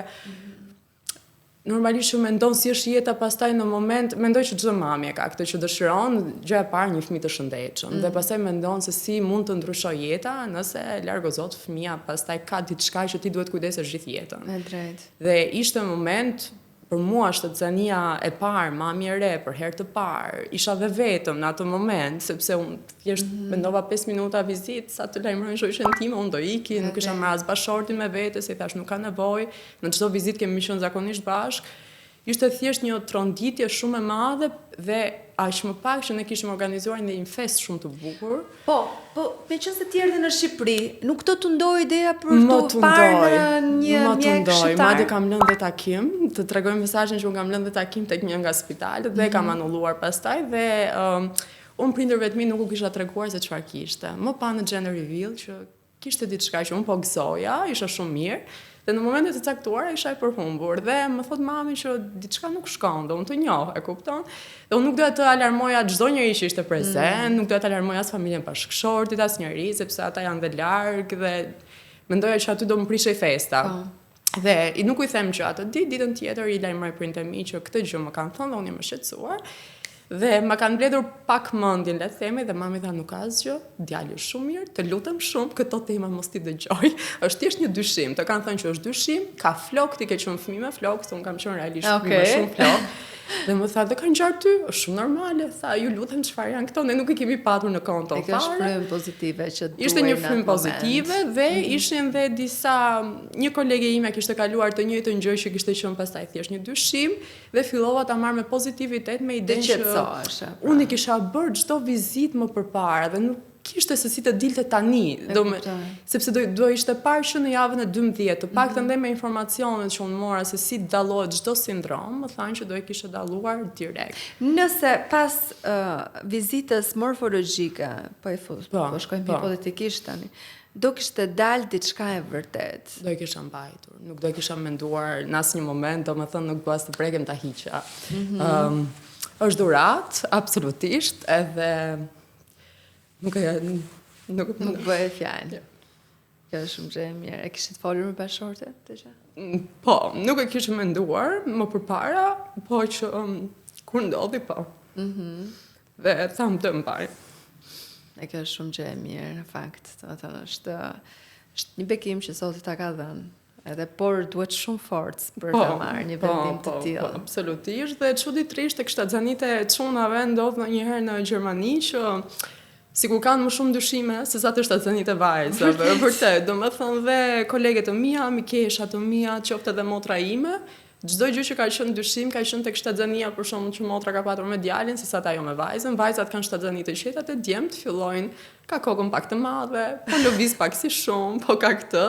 normalisht që mendon si është jeta pastaj në moment, mendoj që çdo mamje ka këtë që dëshiron gjëja e parë një fëmijë të shëndetshëm dhe pastaj mendon se si mund të ndryshojë jeta nëse larg o zot fëmia pastaj ka diçka që ti duhet kujdesesh gjithë jetën. E drejt. Dhe ishte moment për mua shtatzania e parë, mamje e re për herë të parë, isha dhe vetëm në atë moment, sepse unë thjesht mendova 5 minuta vizitë, sa të lajmërojnë shoqen time, unë do iki, nuk isha marrë as bashortin me vete, se i thash nuk ka nevojë, në çdo vizitë kemi qenë zakonisht bashkë. Ishte thjesht një tronditje shumë e madhe dhe aq më pak që ne kishim organizuar një fest shumë të bukur. Po, me qënë se tjerë dhe në Shqipëri, nuk të ndoj ideja për të parë një mjek shqiptar? Madje kam lënë dhe takim, të tregoj mesazhin që unë kam lënë dhe takim tek një nga spitalet dhe kam anulluar pastaj dhe unë prindërve të mi nuk u kisha treguar se çfarë kishte. Më pa në gender reveal që kishte diçka që unë po gëzoja, isha shumë mirë. Dhe në momentet e caktuara isha e përhumbur dhe më thot mami që diçka nuk shkon dhe unë të njoh, e kupton? Dhe unë nuk doja të alarmoja çdo njeri që ishte prezent, nuk doja të alarmoja as familjen bashkëshortit, as njeri, sepse ata janë dhe larg dhe mendoja që aty do më prishej festa. Dhe nuk u them që atë ditën tjetër i lajmëroj prindërit e mi që këtë gjë më kanë thënë dhe unë jam e shqetësuar. Dhe ma kanë mbledhur pak mendjen, le të themi, dhe mami tha nuk ka asgjë, djali është shumë mirë, të lutem shumë, këto tema mos ti dëgjoj. Është thjesht një dyshim, të kanë thënë që është dyshim, ka flok, ti ke qenë fëmijë me flok, se unë kam qenë realisht fëmijë me shumë flok. Dhe më tha, dhe kanë ngjarë ty, është shumë normale, tha, ju lutem çfarë janë këto, ne nuk i kemi patur në konto fare. E ka shfrym pozitive që duaj. Ishte një frym pozitive dhe ishin dhe disa, një kolege ime kishte kaluar të njëjtën gjë që kishte qenë pastaj thjesht një dyshim dhe fillova ta marr me pozitivitet me idenë që unë i kisha bërë çdo vizitë më përpara dhe nuk kishte se si të dilte tani, sepse do ishte parë që në javën e 12, të paktën dhe me informacionet që unë mora se si dallohet çdo sindrom, më thanë që do e kishe dalluar direkt. Nëse pas vizitës morfologjike, po shkojmë hipotetikisht tani, do kishte dalë diçka e vërtet. Do e kisha mbajtur, nuk do e kisha menduar në asnjë moment, domethënë nuk do as të prekem ta hiqja. Është dhurat, absolutisht, edhe nuk bëhe fjalë. Kjo është shumë gjë e mirë. E kishit folur me bashortet të gjë? Po, nuk e kishë menduar më përpara, po që kur ndodhi po. Dhe thamë të mbaj. E kjo është shumë gjë e mirë, në fakt. Është një bekim që Zoti ta ka dhënë. Edhe por duhet shumë forcë për të marrë një vendim të tillë. Po, absolutisht. Dhe çuditërisht tek shtatzanite e çunave ndodh ndonjëherë në Gjermani që sikur kanë më shumë dyshime se sa të shtatzanite vajzave. Vërtet, domethënë dhe koleget e mia, mikesha të mia, qoftë edhe motra ime, çdo gjë që ka qenë dyshim ka qenë tek shtatzania, për shembull që motra ka patur me djalin, se sa ajo me vajzën. Vajzat kanë shtatzani të qeta të djemt fillojnë ka kokën pak të madhe, po lëviz pak si shumë, po ka këtë.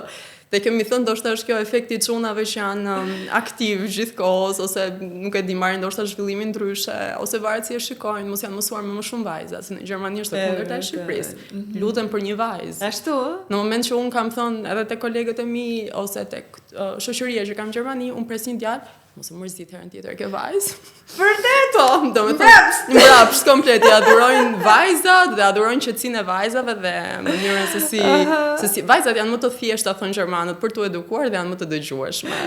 Dhe kemi thënë ndoshta është kjo efekti i çunave që janë aktiv gjithkohës ose nuk e di marrin ndoshta zhvillimin ndryshe ose varet si e shikojnë, mos janë mësuar me më shumë vajza, se në Gjermani është e kundërta e Shqipërisë. Lutem për një vajzë. Ashtu? Në moment që un kam thënë edhe te kolegët e mi ose tek shoqëria që kam në Gjermani, un pres një djalë, mos e mërzit herën tjetër ke vajzë. Vërtet? Po, domethënë mbrapsht komplet, ja adhurojnë vajzat dhe adhurojnë qetësinë e vajzave dhe mënyrën se si vajzat janë më të thjeshta thon gjermanët për t'u edukuar dhe janë më të dëgjueshme.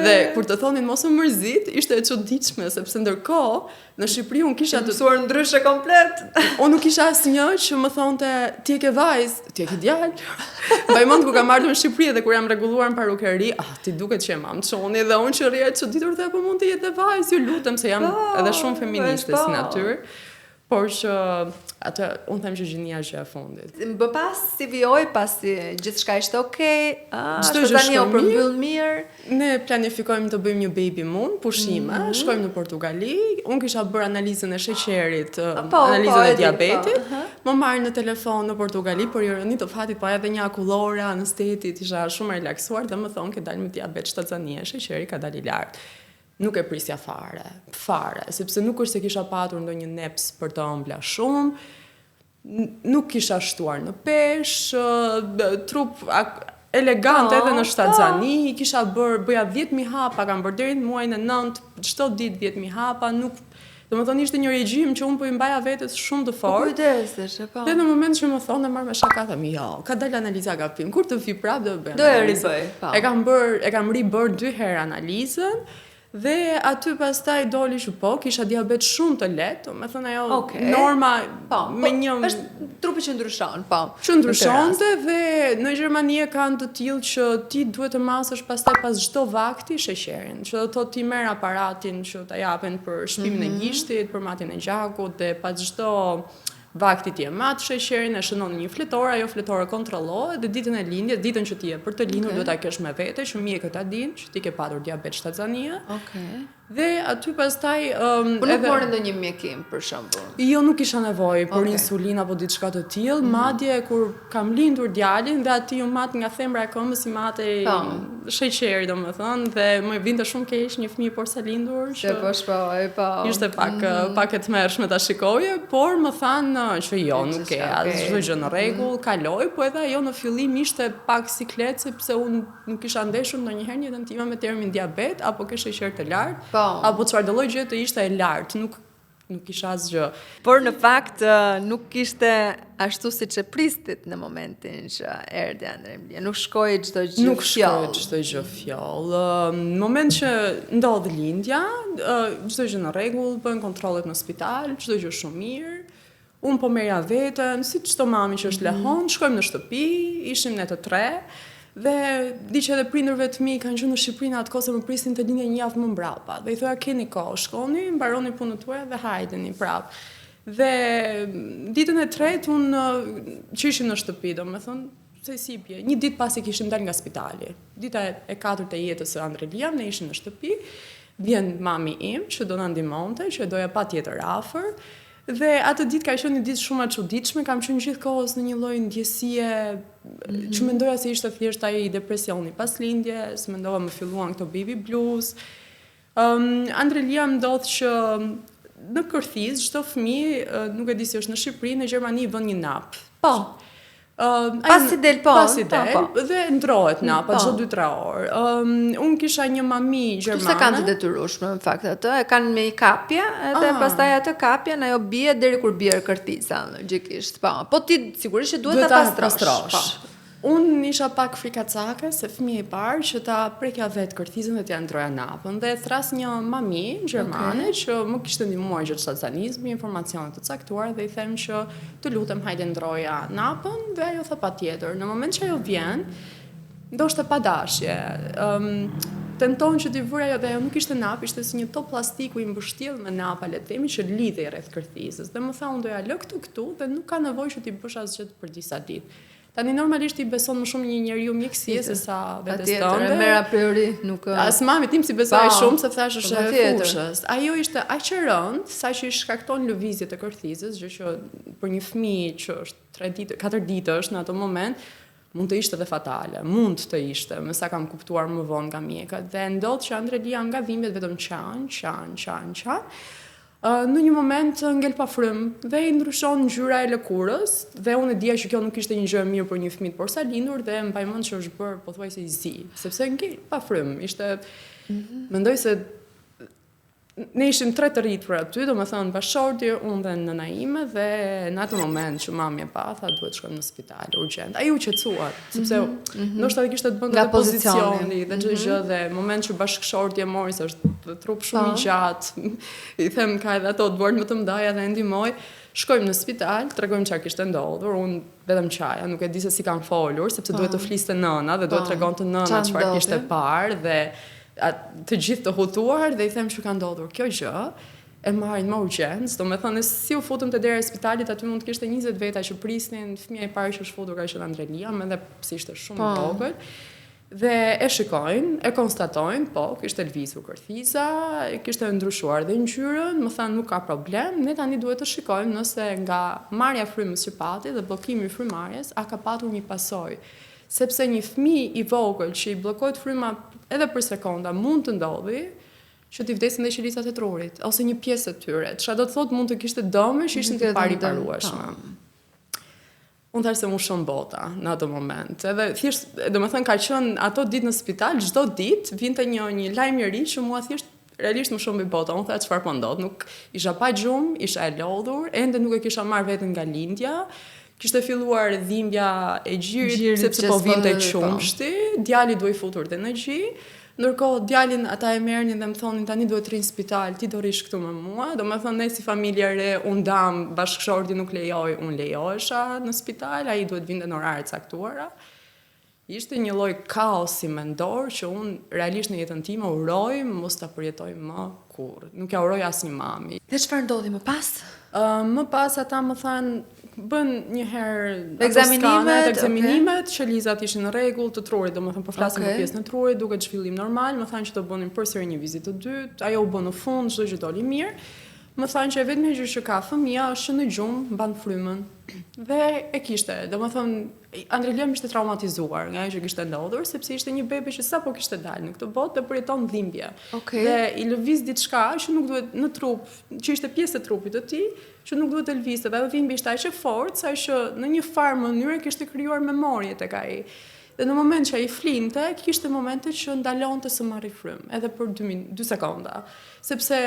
Dhe kur të thonin mos e mërzit, ishte e çuditshme sepse ndërkohë në Shqipëri unë kisha të mësuar ndryshe komplet. Unë nuk kisha asnjë që më thonte ti e ke vajzë, ti e ke djalë. Mbaj mend kur kam ardhur në Shqipëri dhe kur jam rregulluar në parukeri, ti duket që e mam çoni dhe unë që rria çuditur dhe po mund të jetë vajzë, ju lutem se jam edhe shumë feministe si natyrë. Por që atë unë them që gjinia është e fundit. Më pas si vjoj, pasi gjithçka ishte okay, tani u përmbyll mirë. Ne planifikojmë të bëjmë një baby moon, pushime, shkojmë në Portugali. Unë kisha bërë analizën e sheqerit, analizën e diabetit. Më marrë në telefon në Portugali, por ironi të fatit pa edhe një akullore anestetit, isha shumë relaksuar dhe më thonë ke dalë me diabet shtatzanie, sheqeri ka dalë i lartë. Nuk e prisja fare, sepse nuk është se kisha patur ndonjë neps për të ëmbla shumë, nuk kisha shtuar në peshë, trup elegant edhe në shtatzani, kisha bëja 10.000 hapa, kam bërë deri në muajin e 9, çdo ditë 10.000 hapa, nuk domethënë ishte një regjim që unë po i mbaja vetes shumë të fortë. Kujdesesh, po. Dhe në moment që më thonë marr me shaka them, jo, ka dalë analiza gabim. Kur të vi prapë do bëj. Do e ribëj, po. E kam ribër 2 herë analizën. Dhe aty pastaj doli që kisha diabet shumë të lehtë, me thënë ajo norma me një është trupi që ndryshon, po. Që ndryshonte dhe në Gjermani kanë të tillë që ti duhet të masësh pastaj pas çdo vakti sheqerin, që do të thotë ti merr aparatin që ta japin për shpimin e gishtit, për matjen e gjakut dhe pas çdo vakti ti e mat sheqerin, e shënon një fletor, ajo fletore kontrollohet dhe ditën e lindjes, ditën që ti je për të lindur duhet ta kesh me vete, që mjekët ta dinë që ti ke patur diabet shtatzanie. Dhe aty pastaj po nuk morën ndonjë mjekim për shembull. Jo, nuk kisha nevojë për insulin apo diçka të tillë, madje kur kam lindur djalin dhe aty u mat nga thembra e këmbës i matej sheqeri, domethënë, dhe më vinte shumë keq një fëmijë porsa lindur që ishte pak e tmerrshme ta shikoje, por më thanë që jo, nuk e çdo gjë në rregull, kaloi, po edhe ajo në fillim ishte pak siklet sepse unë nuk kisha ndeshur ndonjëherë në jetën time me termin diabet apo ke sheqer të lartë. Apo çfarë do lloj gjë të ishte e lartë, nuk isha asgjë. Por në fakt nuk ishte ashtu siç e pristit në momentin që erdhi Andre Emlia. Nuk shkoi çdo gjë. Nuk shkoi çdo gjë fjoll. Në moment që ndodhi lindja, çdo gjë në rregull, bën kontrollet në spital, çdo gjë shumë mirë. Unë po merja veten, si çdo mami që është lehon, shkojmë në shtëpi, ishim ne të tre. Dhe di që edhe prindërve të mi kanë qenë në Shqipëri në atë kohë se më prisnin të lindje një javë më mbrapa. Dhe I thoya keni kohë, shkoni, mbaroni punën tuaja dhe hajdeni prap. Dhe ditën e tretë unë që ishim në shtëpi, domethënë se si pje. Një ditë pasi kishim dalë nga spitali. Dita e katërt e jetës së Andre Liam, ne ishim në shtëpi. Vjen mami im që do na ndihmonte, që doja patjetër afër. Dhe atë ditë ka qenë një ditë shumë e çuditshme, kam qenë gjithkohës në një lloj ndjesie që mendoja se ishte thjesht ai depresioni pas lindjes, mendova më filluan këto baby blues. Andre Liam ndodh që në Kërthiz çdo fëmijë, nuk e di si është në Shqipëri, në Gjermani vën një nap. Pasi del dhe ndrohet napa çdo 2-3 orë. Unë kisha një mami gjermane. Kurse kanë të detyrueshme në fakt atë, e kanë me i kapje, edhe pastaj atë kapjen ajo bie deri kur bie Kërtiza logjikisht. Po ti sigurisht që duhet ta pastrosh. Unë isha pak frikacake se fëmija I parë që ta prekja vetë Kërthizën dhe t'ja ndroja napën dhe thras një mami gjermane që më kishte ndihmuar gjatë shtatzanizmi, informacione të caktuara dhe I them që të lutem hajde ndroja napën dhe ajo tha patjetër. Në moment që ajo vjen, ndoshta pa dashje, tenton që t'i vëra ajo dhe ajo nuk ishte nap, ishte si një top plastiku I mbështjellë me napa, le të themi, që lidhej rreth Kërthizës. Dhe më tha unë doja lë këtu dhe nuk ka nevojë që t'i bësh asgjë për disa ditë. Tani normalisht I beson më shumë një njeriu mjekësie se sa vetes tënde. Merr a priori nuk as mami tim si besoi shumë se thash është e fushës. Ajo ishte aq e rënd saqë I shkakton lëvizjet e Kërthizës, gjë që për një fëmijë që është 3 ditë, 4 ditësh në atë moment mund të ishte dhe fatale, mund të ishte, me sa kam kuptuar më vonë nga mjekët. Dhe ndodh që Andre Lia nga dhimbjet vetëm qan. Në një moment ngel pa frym dhe I ndryshon ngjyra e lëkurës dhe unë e dija që kjo nuk ishte një gjë e mirë për një fëmijë por sa lindur dhe mbaj mend që është bërë pothuajse I zi, sepse ngel pa frym, ishte mendoj se ne ishim 3 të rritur aty, domethënë bashorti, unë dhe nëna ime dhe në atë moment që mami e pa, tha duhet shkojmë në spital urgjent. Ai u qetësua, sepse ndoshta kishte të bënte pozicioni dhe çdo gjë dhe moment që bashkëshorti e mori se është trup shumë I gjatë. I them ka edhe ato dëbor më të mëdha dhe ndihmoj. Shkojmë në spital, tregojmë çfarë kishte ndodhur, unë vetëm çaja, nuk e di se si kanë folur, sepse duhet të fliste nëna dhe duhet tregonte nëna çfarë kishte parë dhe të gjithë të hutuar dhe I them që ka ndodhur kjo gjë, e marrin më urgjencë, domethënë si u futëm te dera e spitalit, aty mund të kishte 20 veta që prisnin, fëmia I parë që është futur ka qenë Andre Lia, edhe pse ishte shumë I vogël. Dhe e shikojnë, e konstatojnë, po, kishte lvizur Kërthiza, kishte ndryshuar dhe ngjyrën, më thanë nuk ka problem, ne tani duhet të shikojmë nëse nga marrja frymës që pati dhe bllokimi I frymarrjes a ka patur një pasojë. Sepse një fëmijë I vogël që I bllokohet fryma edhe për sekonda mund të ndodhi që t'i vdesin dhe qelicat e trurit, ose një pjesë e tyre. Çfarë do të thotë mund të kishte dëme që ishin të pariparueshme. Unë thash se më shumë bota në atë moment. Edhe thjesht, domethënë ka qenë ato ditë në spital, çdo ditë vinte një lajm I ri që mua thjesht realisht më shumë I bota. Unë thash çfarë po ndodh, nuk isha pa gjumë, isha e lodhur, ende nuk e kisha marrë veten nga lindja. Kishte filluar dhimbja e gjirit sepse po vinte qumshti, djali duhej futur te në gjë. Ndërkohë djalin ata e merrnin dhe më thonin tani duhet të rinë në spital, ti do rish këtu me mua. Do me thonë ne si familje re, unë dam, bashkëshorti nuk lejoj, unë lejohesha në spital, ai duhet vinte në orare caktuara. Ishte një lloj kaosi mendor që unë realisht në jetën time uroj mos ta përjetoj më kurrë. Nuk ja uroj asnjë mami. Dhe çfarë ndodhi më pas? Më pas ata më thanë bën një herë ekzaminimet, që lizat ishin në rregull, të trurit, domethënë po flasim për pjesën e trurit, duket zhvillim normal, më thanë që do bënin përsëri një vizitë të dytë, ajo u bën në fund, çdo gjë doli mirë. Më thanë që e vetmja gjë që ka fëmia është që në gjumë mban frymën. Dhe e kishte, domethënë Andreliam ishte traumatizuar nga ajo që kishte ndodhur, sepse ishte një bebe që sapo kishte dalë në këtë botë dhe përjeton dhimbje. Dhe i lëviz diçka që nuk duhet në trup, që ishte pjesë e trupit të tij, që nuk duhet të lëvizte, dhe dhimbja ishte aq e fortë sa që në një farë mënyrë kishte krijuar memorie tek ai. Dhe në moment që ai flinte, kishte momente që ndalonte së marrë frymë, edhe për 2 sekonda, sepse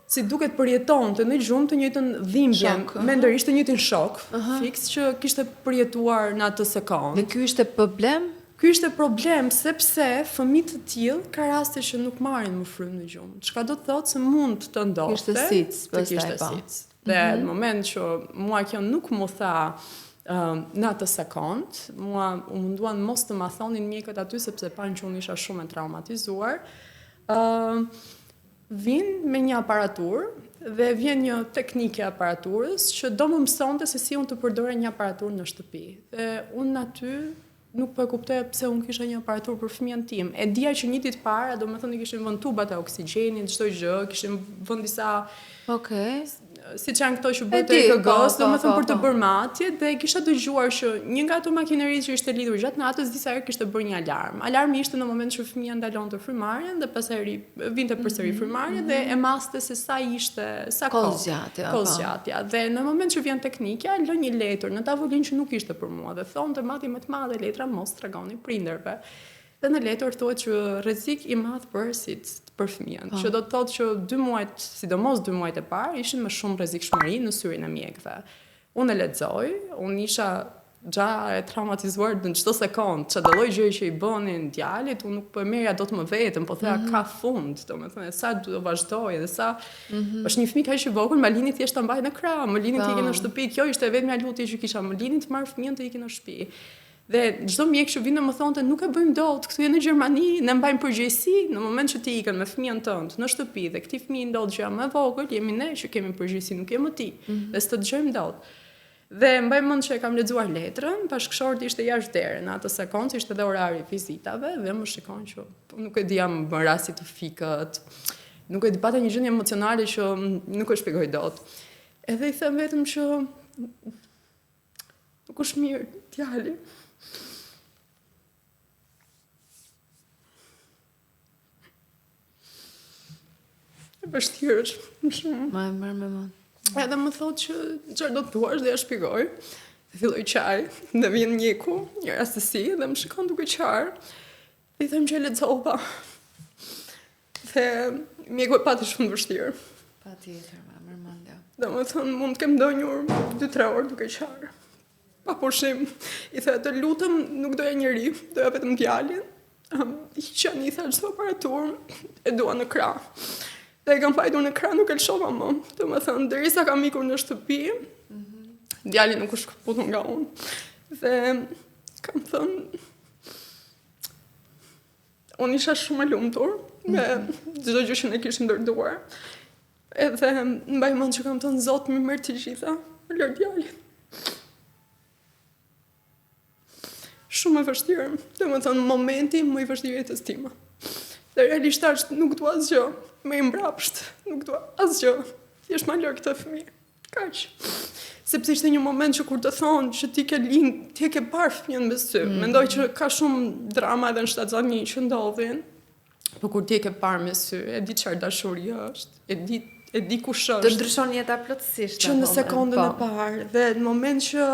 si duket përjetonte në gjumë të njëjtën dhimbje, mendërisht të njëjtin shok, fiks që kishte përjetuar në atë sekondë. Dhe ky ishte problem? Ky ishte problem sepse fëmijë të tillë ka raste që nuk marrin më frymë në gjumë. Çka do të thotë se mund të ndodhte. Kishte sic. Dhe në moment që mua kjo nuk më tha në atë sekond, mua u munduan mos të ma thonin mjekët aty sepse panë që unë isha shumë e traumatizuar. Vinë me një aparatur dhe vjen një teknike aparaturës që do më mësonte se si unë të përdore një aparatur në shtëpi. Dhe unë aty nuk po e kuptoja pse unë kisha një aparatur për fëmijën tim. E dija që një ditë para, domethënë kishin vënë tubat e oksigjenit, çdo gjë, kishin vënë disa siç janë këto që bëhet EKG-s, domethënë për të bërë matje, dhe kisha dëgjuar që një nga ato makineri që ishte lidhur gjatë natës disa herë kishte bërë një alarm. Alarmi ishte në moment që fëmia ndalonte frymarrjen dhe pastaj vinte përsëri frymarrja dhe e maste se sa ishte, sa kohë. Dhe në moment që vjen teknikja, lë një letër në tavolinë që nuk ishte për mua dhe thonte madje më të madhe letra mos tregoni prindërve. Dhe në letër thuhet që rrezik i madh për fëmijën, që do të thotë që 2 muajt, sidomos 2 muajt e parë, ishin me shumë rrezikshmëri në syrin e mjekëve. Unë e lexoj, unë isha e traumatizuar në çdo sekond, çdo lloj gjëje që i bënin djalit, unë nuk po e merrja dot më veten, po thoya ka fund, domethënë sa do vazhdoj dhe sa është një fëmijë kaq i vogël, më lini thjesht ta mbaj në krah, më lini të ikë në shtëpi, kjo ishte vetmja lutje që kisha, më lini të marr fëmijën të ikë në shtëpi. Dhe çdo mjek që vinte më thonte nuk e bëjmë dot, këtu je në Gjermani, ne mbajmë përgjegjësi në moment që ti ikën me fëmijën tënd në shtëpi dhe këtij fëmijë ndodh gjë më vogël, jemi ne që kemi përgjegjësi, nuk jemi ti. Dhe s'të dëgjojmë dot. Dhe mbaj mend që e kam lexuar letrën, bashkëshorti ishte jashtë dere në atë sekondë, ishte edhe orari i vizitave dhe më shikon që nuk e di jam bën rasti të fikët. Nuk e di, pata një gjendje emocionale që nuk e shpjegoj dot. Edhe i them vetëm që nuk është mirë djali. Vështirë është shumë. Ma e mërë me më. Edhe më thotë që çfarë do të thuash dhe ja shpjegoj. Filloj qaj, dhe vjen mjeku, një rastësi, dhe më shikon duke qarë. Dhe i them që e lexova. Dhe mjeku e pati shumë vështirë. Patjetër, ma mërë mendja. Dhe më thonë mund të kem ndonjur 2-3 orë duke qarë. Pa pushim. I the të lutem nuk doja njeri, doja vetëm djalin. Hiqa një tha çdo aparatur, e dua në krah. Dhe e kam pajtur në krah, nuk e lëshova më. Të më thënë, derisa kam ikur në shtëpi, djali nuk është shkëputur nga unë. Dhe kam thënë, unë isha shumë e lumtur me çdo gjë që ne kishim ndërtuar. Edhe mbaj mend që kam thënë, Zot më merr të gjitha, më lër djalin. Shumë e vështirë, dhe më thënë, momenti më i vështirë jetës time. Dhe realisht ashtë nuk dua asgjë, më i mbrapsht, nuk dua asgjë, thjesht ma lër këtë fëmijë, kaq. Sepse ishte një moment që kur të thonë që ti ke parë fëmijën me sy, mendoj që ka shumë drama edhe në shtatzani që ndodhin, po kur ti e ke parë me sy, e di çfarë dashuria është, e di kush është. Të ndryshon jeta plotësisht. Që në sekondën e parë, dhe në moment që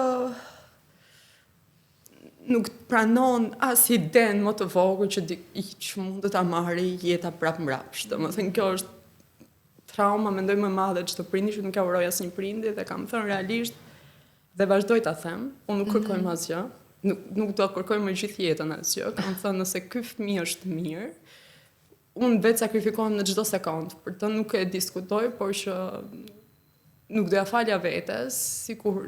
nuk pranon as iden më të vogël që mund të ta marrë jeta prapë mbrapsht. Domethënë kjo është trauma mendoj më e madhe çdo prindi që nuk ka uroj asnjë prindi dhe kam thënë realisht dhe vazhdoj ta them, unë nuk kërkoj më asgjë, nuk do të kërkoj më gjithë jetën asgjë. Kam thënë nëse ky fëmijë është mirë, unë vetë sakrifikohem në çdo sekond, për të nuk e diskutoj, por që nuk doja falja vetes, sikur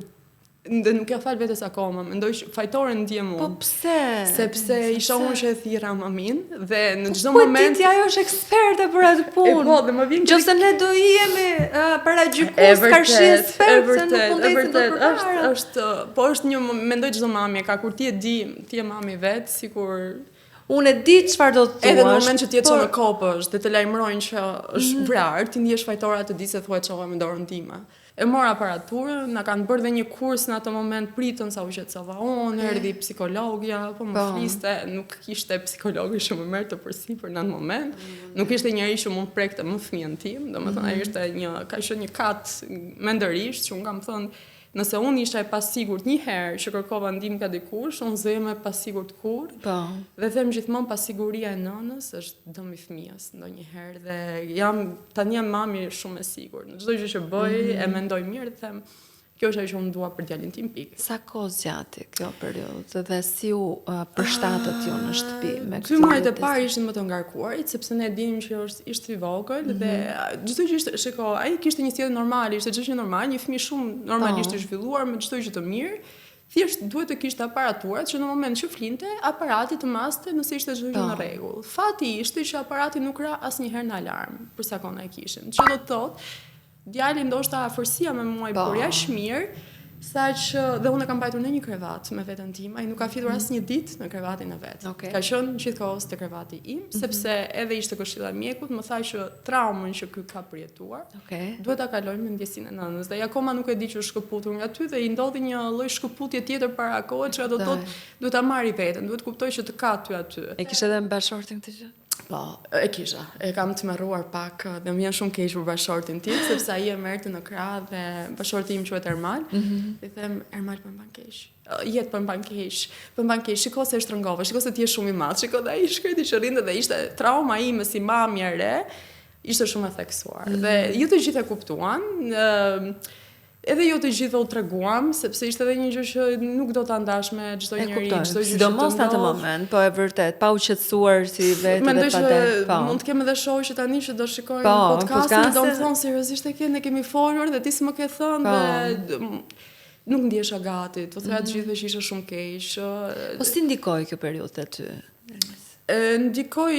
dhe nuk ja fal vetes akoma, mendoj që fajtore ndjem unë. Po pse? Sepse isha unë që e thirra mamin dhe në çdo moment moment ti ajo është eksperte për atë punë. Po, dhe më vjen nëse ne do jemi para gjykus karshis ekspert, se nuk mund të ecim është një mendoj çdo mami ka kur ti e di, ti je mami vet, sikur unë e di çfarë do të thuash. Edhe në moment që ti e çon në kopësh dhe të lajmërojnë që është vrarë, ti ndihesh fajtore atë ditë se thua çova me dorën time. E mora aparaturën, na kanë bërë dhe një kurs në atë moment, pritën sa u qetësova unë, erdhi psikologja, po më fliste, nuk kishte psikologi që më merrte përsipër në atë moment, nuk ishte njëri që mund prekte më fëmijën tim, domethënë ai ishte ka qenë një kat mendërisht që unë kam thënë, nëse unë isha e pasigurt një herë që kërkova ndihmë ka dikush, unë zëhem e pasigurt kur. Po. Dhe them gjithmonë pasiguria e nënës është dëmi i fëmijës ndonjëherë dhe tani jam mami shumë e sigurt. Në çdo gjë që bëj e mendoj mirë, them kjo është ajo që unë dua për djalin tim pikë. Sa kohë zgjati kjo periudhë dhe si u përshtatët ju në shtëpi me këtë? 2 muajt e parë ishin më të ngarkuarit, sepse ne dinim që ishte i vogël dhe çdo gjë ishte, shiko, ai kishte një sjellje normale, ishte çdo gjë normale, një fëmijë shumë normalisht i zhvilluar me çdo gjë të mirë. Thjesht duhet të kishte aparaturat që në moment që flinte, aparati të maste nëse ishte çdo gjë në rregull. Fati ishte që aparati nuk ra asnjëherë në alarm, për sa kohë e kishim. Që do të thotë djali ndoshta afërsia me mua i por jashtë mirë, saqë dhe unë e kam mbajtur në një krevat me veten time, ai nuk ka fitur asnjë ditë në krevatin e vet. Ka qenë gjithkohës te krevati im, sepse edhe ishte këshilla e mjekut, më tha që traumën që ky ka përjetuar, duhet ta kalojmë me ndjesinë e nënës. Dhe akoma nuk e di që është shkëputur nga ty dhe i ndodhi një lloj shkëputje tjetër para kohë, që do të thotë duhet ta marri veten, duhet kuptoj që të ka ty aty. E kishe edhe në bashortin këtë gjë? Po, e kisha. E kam të mërruar pak dhe më vjen shumë keq për bashortin tim, sepse ai e merrte në krah dhe bashorti im quhet Ermal. I them Ermal po mban keq. Jetë po mban keq. Po mban keq. Shikoj se shtrëngove, shikoj se ti je shumë i madh. Shikoj dhe ai shkreti që rinte dhe ishte trauma ime si mamje e re, ishte shumë e theksuar. Dhe ju të gjithë e kuptuan. Edhe jo të gjithë u treguam, sepse ishte edhe një gjë që nuk do ta ndash me çdo njeri, çdo gjë. Sidomos në atë moment, po e vërtet, pa u qetësuar si vetë dhe pa det. Mund të kem edhe shoqë që tani që do shikojnë podcastin, do të thonë seriozisht ne kemi folur dhe ti s'më ke thënë dhe nuk ndjesha gati, do thoya të gjithëve që isha shumë keq. Po si ndikoi kjo periudhë te ty? Ndikoj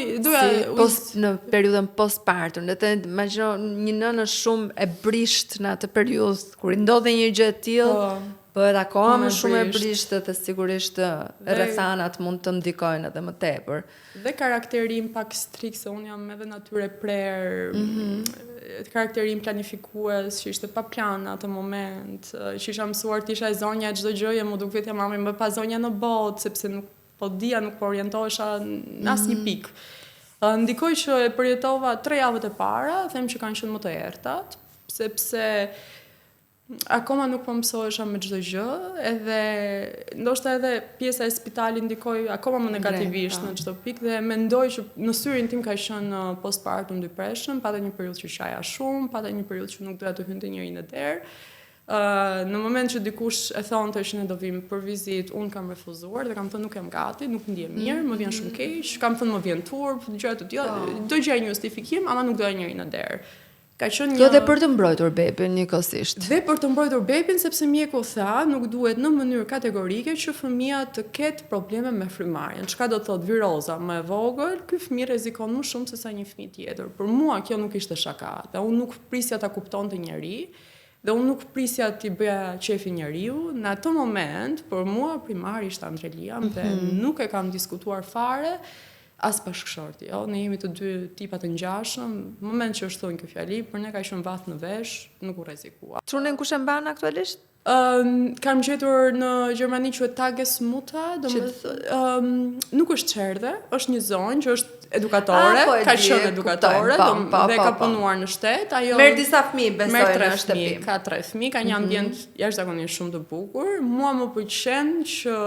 në periudhën postpartum, le të imagjino një nënë shumë e brisht në atë periudhë kur i ndodhe një gjë e tillë, bëhet akoma më shumë e brisht dhe sigurisht rrethanat mund të ndikojnë edhe më tepër. Dhe karakteri im pak strikt, se unë jam edhe natyrë prerë, karakteri im planifikues, që ishte pa plan në atë moment, që isha mësuar të isha e zonja e çdo gjëje, më duket ja mami më pa zonja në botë, sepse nuk po dia nuk po orientohesha në asnjë pikë. Ndikoj që e përjetova 3 javët e para, them që kanë qenë më të errtat, sepse akoma nuk po mësohesha me çdo gjë, edhe ndoshta edhe pjesa e spitalit ndikoi akoma më negativisht në çdo pikë dhe mendoj që në syrin tim ka qenë postpartum depression, pata një periudhë që qaja shumë, pata një periudhë që nuk doja të hynte njëri në derë. Në moment që dikush e thonte që ne do vim për vizitë, unë kam refuzuar dhe kam thënë nuk jam gati, nuk ndihem mirë, më vjen shumë keq, kam thënë më vjen turp, gjëra të tilla, do gjej një justifikim, ama nuk doja njëri në derë. Ka qenë një... dhe për të mbrojtur bebin njëkohësisht. Dhe për të mbrojtur bebin, sepse mjeku tha, nuk duhet në mënyrë kategorike që fëmia të ketë probleme me frymarrjen. Çka do të thotë viroza më e vogël, ky fëmijë rrezikon më shumë se sa një fëmijë tjetër. Për mua kjo nuk ishte shaka, dhe unë nuk prisja ta kuptonte njeri. Dhe unë nuk prisja t'i bëja qefi njeriu, në atë moment, për mua primari ishte Andrelia, dhe nuk e kam diskutuar fare, as bashkëshorti, jo? Ne jemi të dy tipat të ngjashëm, në moment që është thonë kjo fjali, për ne ka qenë vath në vesh, nuk u rrezikua. Trunën kush e mban aktualisht? Kam gjetur në Gjermani quhet Tagesmutter, nuk është çerdhe, është një zonjë që është edukatore, ka qenë edukatore dhe ka punuar në shtet. Ajo merr disa fëmijë, besoj në shtëpi. Ka 3 fëmijë, ka një ambient jashtëzakonisht shumë të bukur. Mua më pëlqen që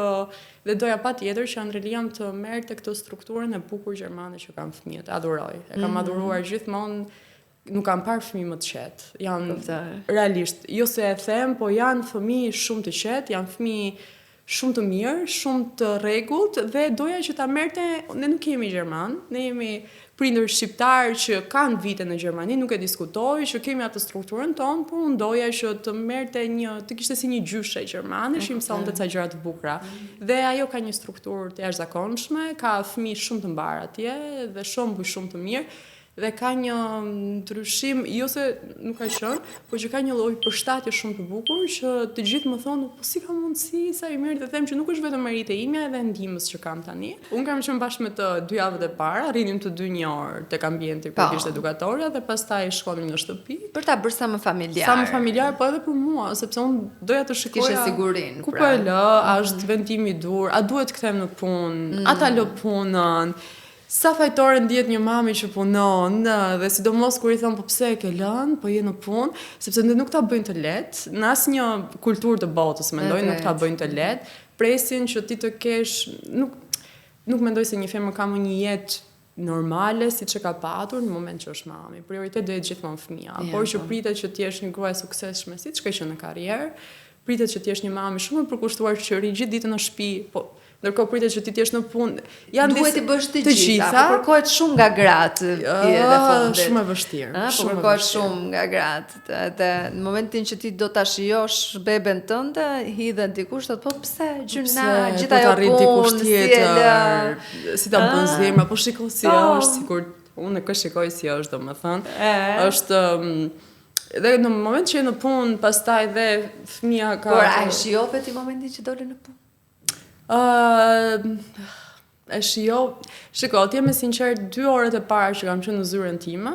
dhe doja patjetër që Andrelia të merrte këtë strukturën e bukur gjermane që kanë fëmijët. Adhuroj. E kam adhuruar gjithmonë. Nuk kam parë fëmijë më të qetë. Janë realisht, jo se e them, po janë fëmijë shumë të qetë, janë fëmijë shumë të mirë, shumë të rregullt dhe doja që ta merrte, ne nuk jemi gjerman, ne jemi prindër shqiptar që kanë vite në Gjermani, nuk e diskutoj, që kemi atë strukturën tonë, por unë doja që të merrte të kishte si një gjyshe gjermane, që i mësonte ca gjëra të bukura. Dhe ajo ka një strukturë të jashtëzakonshme, ka fëmijë shumë të mbar atje dhe shembuj shumë të mirë. Dhe ka një ndryshim, jo se nuk ka qenë, por që ka një lloj përshtatje shumë të bukur që të gjithë më thonë, po si ka mundësi sa i mirë, dhe them që nuk është vetëm merite imja edhe ndihmës që kam tani. Unë kam qenë bashkë me të 2 javët e para, rrinim të 2 një orë tek ambienti ku ishte edukatorja dhe pastaj shkonim në shtëpi. Për ta bërë sa më familjar. Sa më familjar, po edhe për mua, sepse unë doja të shikoja. Kishe sigurinë. Ku po e lë, a është vendimi i dur, a duhet të kthehem në punë, a ta lë punën. Sa fajtore ndihet një mami që punon, dhe sidomos kur i thon po pse e ke lënë, po je në punë, sepse ne nuk ta bëjnë të lehtë, në asnjë kulturë të botës mendoj nuk ta bëjnë të lehtë, presin që ti të kesh, nuk mendoj se një femër ka më një jetë normale siç e ka patur në moment që është mami. Prioritet do jetë gjithmonë fëmia, por që pritet që ti jesh një grua e suksesshme siç ke qenë në karrierë, pritet që ti jesh një mami shumë e përkushtuar që rri gjithë ditën në shtëpi, po ndërkohë pritet që ti jesh në punë. Duhet të bësh të gjitha, po kërkohet shumë nga gratë në fund. Shumë e vështirë. Po kërkohet shumë nga gratë. Dhe në momentin që ti do ta shijosh beben tënde, hidhen dikush thotë, po pse gjuna, gjithë ajo punë, si ta bën zemra, po shikoj si është, sikur unë e shikoj si është, domethënë. Është dhe në moment që je në punë, pastaj dhe fëmia ka. Por a shijove ti momentin që dole në punë? E shiko, ti me sinqert 2 orët e para që kam qenë në zyrën time,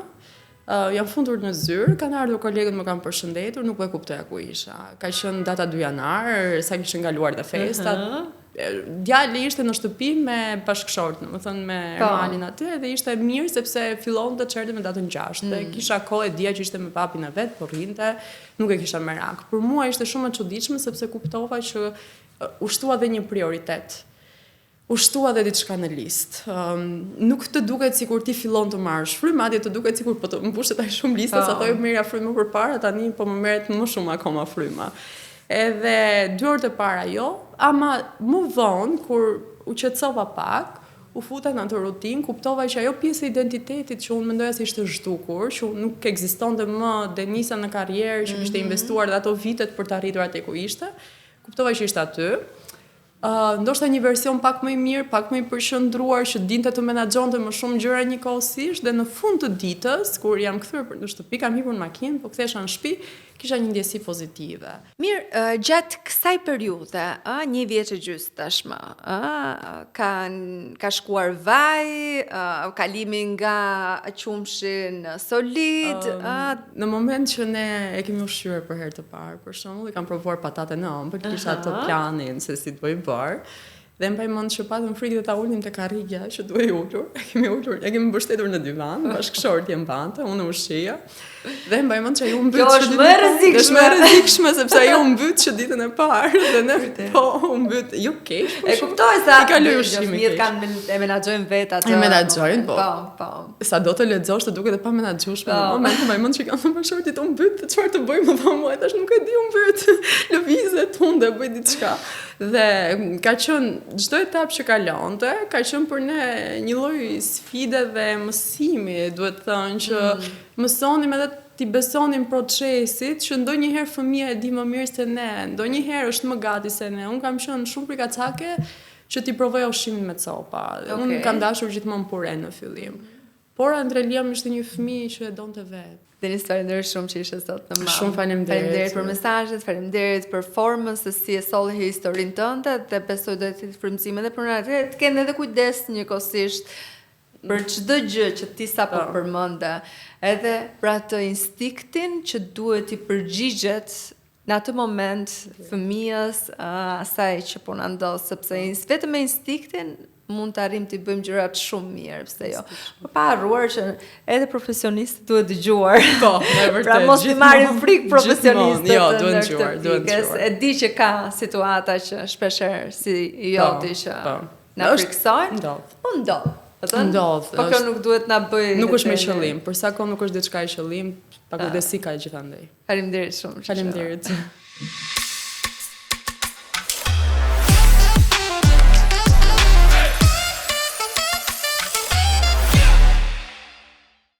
jam fundur në zyrë, kanë ardhur kolegët më kanë përshëndetur, nuk po e kuptoja ku isha. Ka qenë data 2 janar, sa kishin ngaluar dhe festat. Djali ishte në shtëpi me bashkëshort, domethënë me Ermalin aty, dhe ishte mirë sepse fillonte të çerte me datën 6. Dhe kisha kohë, e dija që ishte me papin e vet, po rrinte, nuk e kisha merak. Për mua ishte shumë e çuditshme sepse kuptova që ushtua dhe një prioritet. Ushtua dhe diçka në listë. Nuk të duket sikur ti fillon të marrësh frymë, madje të duket sikur po të mbushet aq shumë lista, sa thoj merja frymë përpara, tani po më merret më shumë akoma fryma. Edhe 2 orët e para jo, ama më vonë kur u qetësova pak, u futa në atë rutinë, kuptova që ajo pjesë e identitetit që unë mendoja se ishte zhdukur, që nuk ekzistonte më Denisa në karrierë, që kishte investuar dhe ato vitet për të arritur atë ku ishte, kuptova që ishte aty. Ndoshta një version pak më i mirë, pak më i përqendruar, që dinte të menaxhonte më shumë gjëra njëkohësisht, dhe në fund të ditës, kur jam kthyer në shtëpi, kam hipur në makinë, po kthesha në shtëpi, kisha një ndjesi pozitive. Mirë, gjatë kësaj periudhe, 1 vjeç e gjys tashmë, ka shkuar vaj, kalimi nga qumshi në solid, në moment që ne e kemi ushqyer për herë të parë, për shembull, i kam provuar patate në ëmbël, kisha atë planin se si të bëj bërë. Dhe mbaj mend që patëm frikë dhe ta ulnim te karrigja që duhej ulur. E kemi mbështetur në divan, bashkëshorti e mbante, unë ushqeja. Dhe mbaj mend që ajo u mbyt. Është më rrezikshme. Është më rrezikshme sepse ajo u mbyt që ditën e parë dhe ne po u mbyt. Jo keq. E kuptoj sa fëmijët kanë e menaxhojnë vet atë. E menaxhojnë, po. Po. Sa do të lexosh të duket e pa menaxhueshme. Në momentin mbaj mend që kanë bashkëshortit u mbyt, çfarë të bëjmë më mua, tash nuk e di u mbyt. Lëvizë tunde bëj diçka. Dhe ka qenë çdo etapë që kalonte, ka qenë për ne një lloj sfide dhe mësimi, duhet thënë që mësonim edhe ti besonim procesit, që ndonjëherë fëmia e di më mirë se ne, ndonjëherë është më gati se ne. Unë kam qenë shumë prikacake që ti provoj ushqimin me copa. Unë kam dashur gjithmonë pure në fillim. Por Andrelia ishte një fëmijë që e donte vetë. Denis, faleminderit shumë që ishe sot në Mam. Shumë faleminderit. Faleminderit për mesazhet, faleminderit për formën se si e solli historinë tënde, dhe besoj do të frymëzime edhe për ne. Të kenë edhe kujdes njëkohësisht për çdo gjë që ti sapo përmende, edhe për atë instiktin që duhet i përgjigjet në atë moment fëmijës, asaj që po na ndodh, sepse vetëm me instiktin mund të arrim të bëjmë gjërat shumë mirë, pse jo. Por pa harruar që edhe profesionistët duhet dëgjuar. Po, në vërtet. Pra mos i marrin frikë profesionistët. Jo, duhet dëgjuar. E di që ka situata që shpeshherë si joti që na friksojnë. Ndodh. Po kjo nuk duhet na bëj. Nuk është me qëllim, për sa kohë nuk është diçka e qëllim, pa kujdesi ka gjithandej. Faleminderit shumë. Faleminderit.